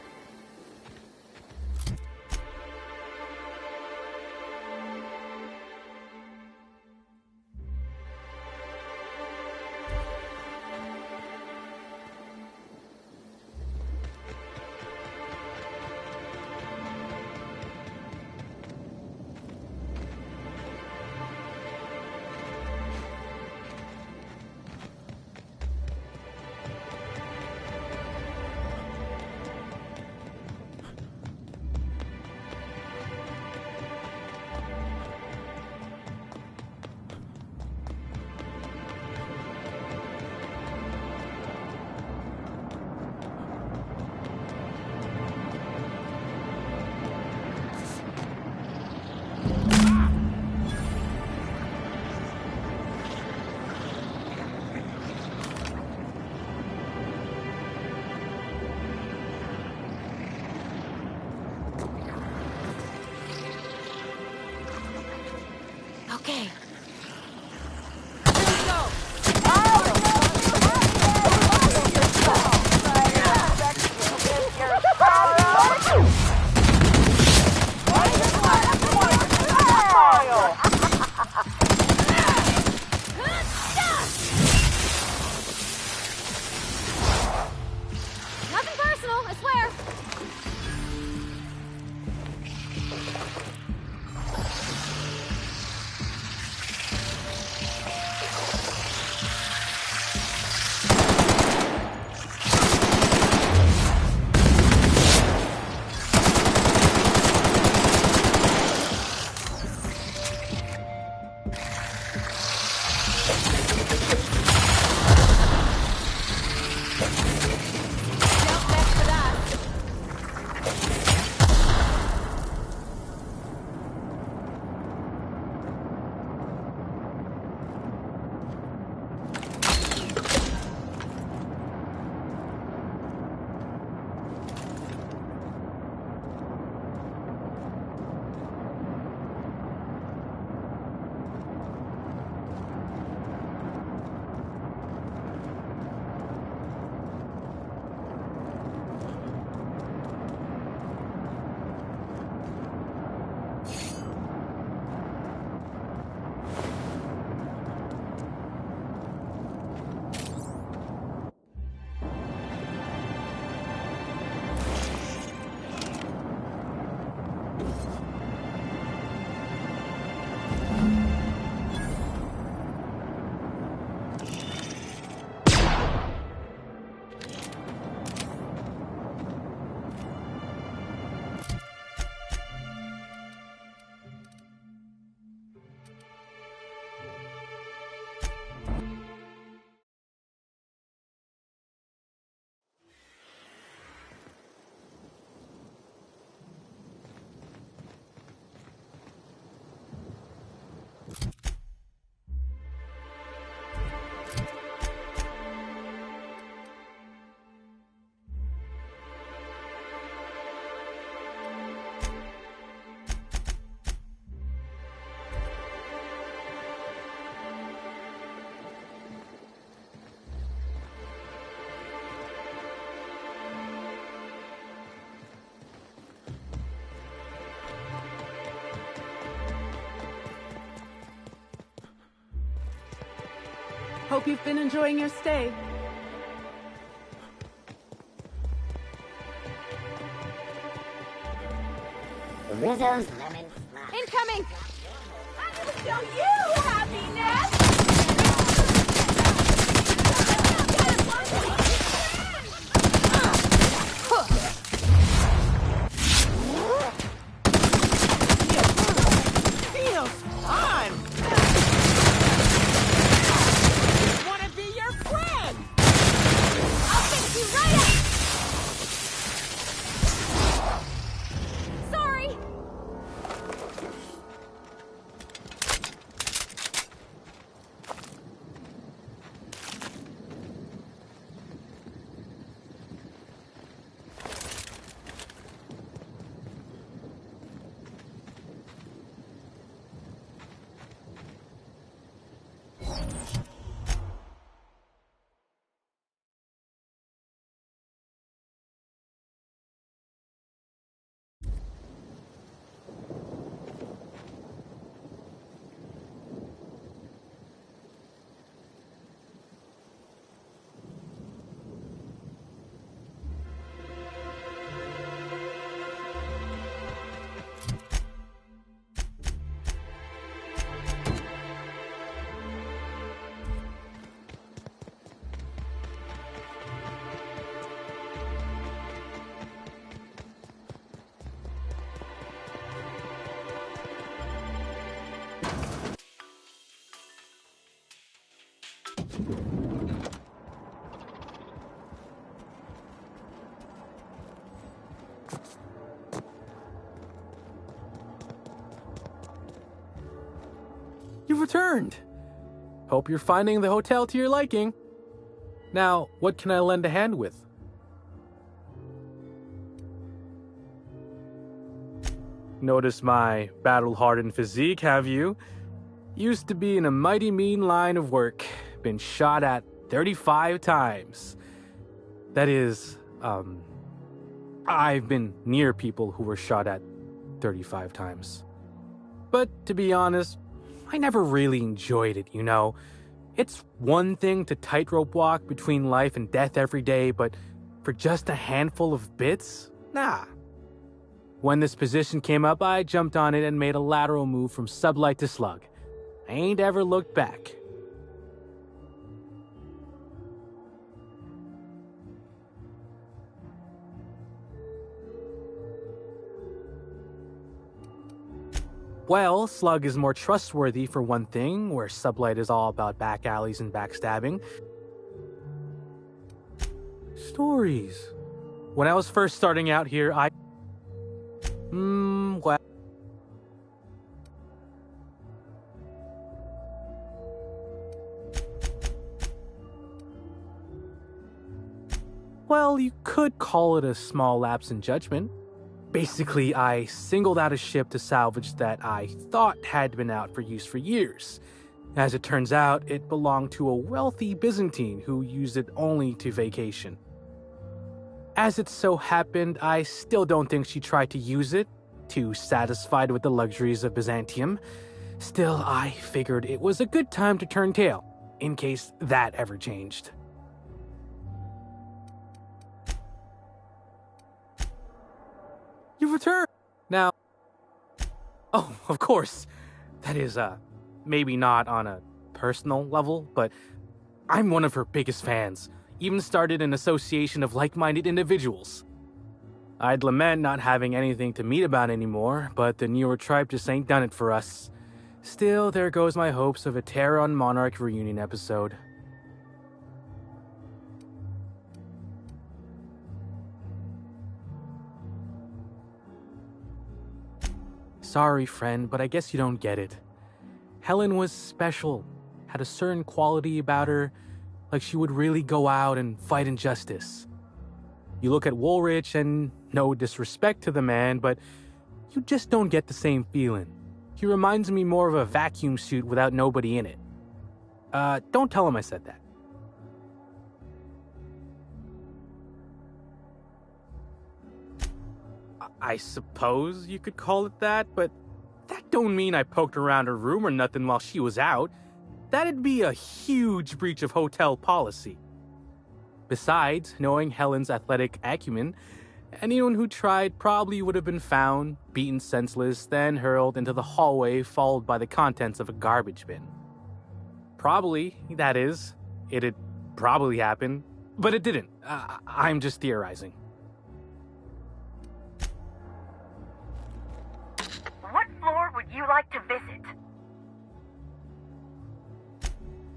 Speaker 2: Okay.
Speaker 5: Nothing personal, I swear.
Speaker 15: Hope you've been enjoying your stay.
Speaker 10: Rizzo's lemon.
Speaker 2: Incoming! I'm gonna show you happiness!
Speaker 10: Feels fun! Wanna be your friend?
Speaker 2: I'll fix you right up! Sorry!
Speaker 12: You've returned. Hope you're finding the hotel to your liking. Now, what can I lend a hand with? Notice my battle-hardened physique, have you? Used to be in a mighty mean line of work. Been shot at 35 times. That is, I've been near people who were shot at 35 times. But to be honest, I never really enjoyed it, you know. It's one thing to tightrope walk between life and death every day, but for just a handful of bits? Nah. When this position came up, I jumped on it and made a lateral move from sublight to slug. I ain't ever looked back. Well, Slug is more trustworthy for one thing, where Sublight is all about back alleys and backstabbing. Stories. When I was first starting out here, well, you could call it a small lapse in judgment. Basically, I singled out a ship to salvage that I thought had been out for use for years. As it turns out, it belonged to a wealthy Byzantine who used it only to vacation. As it so happened, I still don't think she tried to use it, too satisfied with the luxuries of Byzantium. Still, I figured it was a good time to turn tail, in case that ever changed. You return now. Oh, of course. That is, maybe not on a personal level, but I'm one of her biggest fans. Even started an association of like-minded individuals. I'd lament not having anything to meet about anymore, but the newer tribe just ain't done it for us. Still, there goes my hopes of a Terran Monarch reunion episode. Sorry, friend, but I guess you don't get it. Helen was special, had a certain quality about her, like she would really go out and fight injustice. You look at Woolrich, and no disrespect to the man, but you just don't get the same feeling. He reminds me more of a vacuum suit without nobody in it. Don't tell him I said that. I suppose you could call it that, but that don't mean I poked around her room or nothing while she was out. That'd be a huge breach of hotel policy. Besides, knowing Helen's athletic acumen, Anyone who tried probably would have been found, beaten senseless, then hurled into the hallway, followed by the contents of a garbage bin. Probably, that is. It'd probably happen, but it didn't. I'm just theorizing.
Speaker 6: What floor would you like to visit?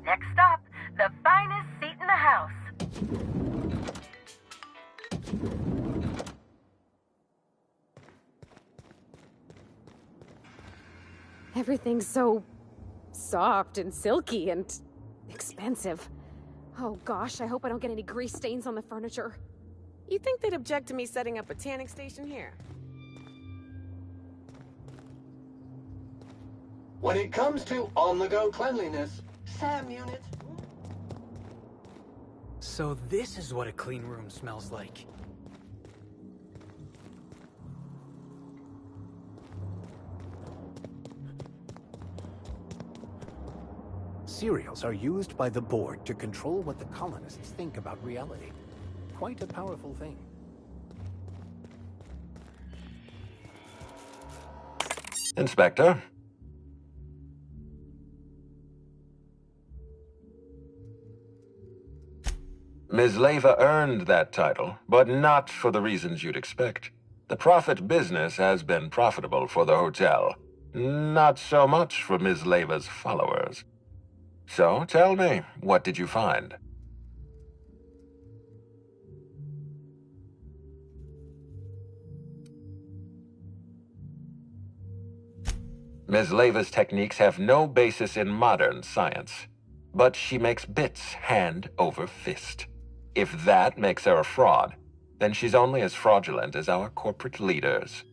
Speaker 6: Next stop, the finest seat in the house.
Speaker 5: Everything's so soft and silky and expensive. Oh gosh, I hope I don't get any grease stains on the furniture.
Speaker 14: You think they'd object to me setting up a tanning station here?
Speaker 3: When it comes to on-the-go cleanliness, Sam Unit.
Speaker 11: So this is what a clean room smells like.
Speaker 16: Cereals are used by the board to control what the colonists think about reality. Quite a powerful thing.
Speaker 7: Inspector? Ms. Leyva earned that title, but not for the reasons you'd expect. The Prophet business has been profitable for the hotel. Not so much for Ms. Leyva's followers. So, tell me, what did you find? Ms. Leyva's techniques have no basis in modern science, but she makes bits hand over fist. If that makes her a fraud, then she's only as fraudulent as our corporate leaders.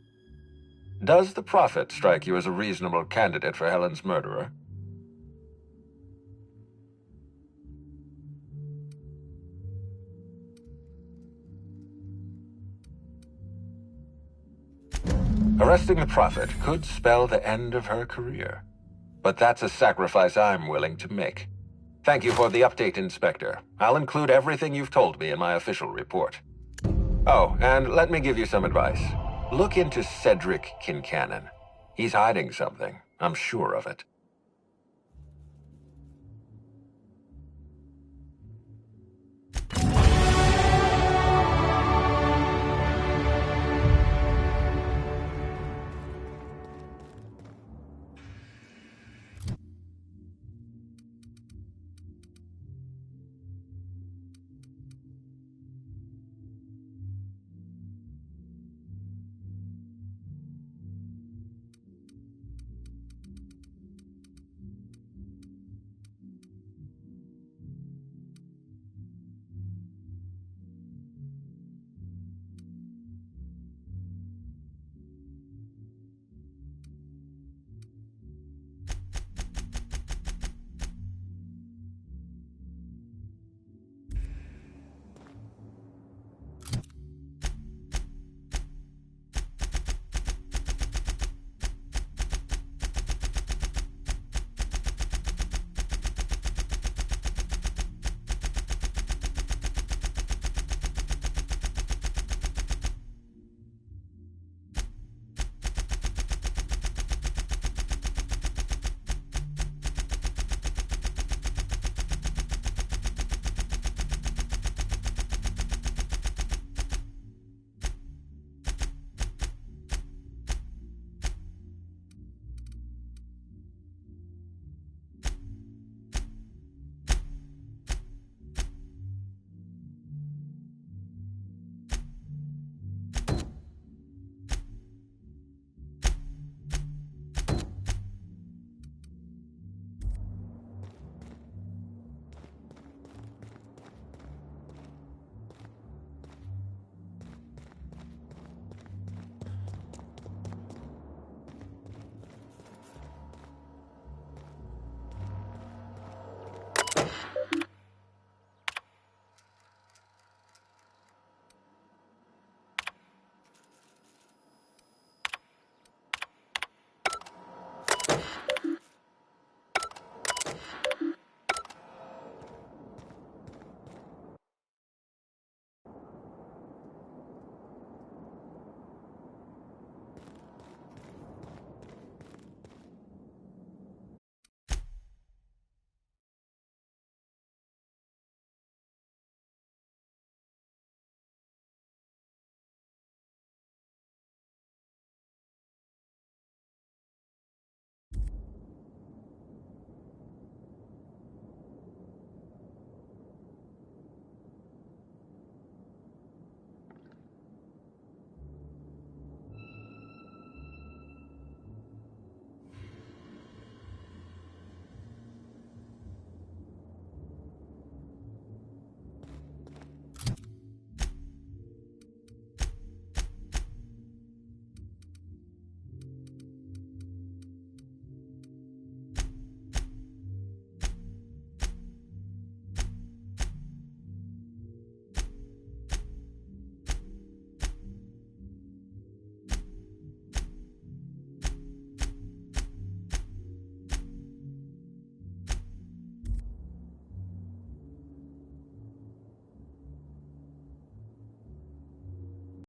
Speaker 7: Does the Prophet strike you as a reasonable candidate for Helen's murderer? Arresting the Prophet could spell the end of her career. But that's a sacrifice I'm willing to make. Thank you for the update, Inspector. I'll include everything you've told me in my official report. Oh, and let me give you some advice. Look into Cedric Kincannon. He's hiding something. I'm sure of it.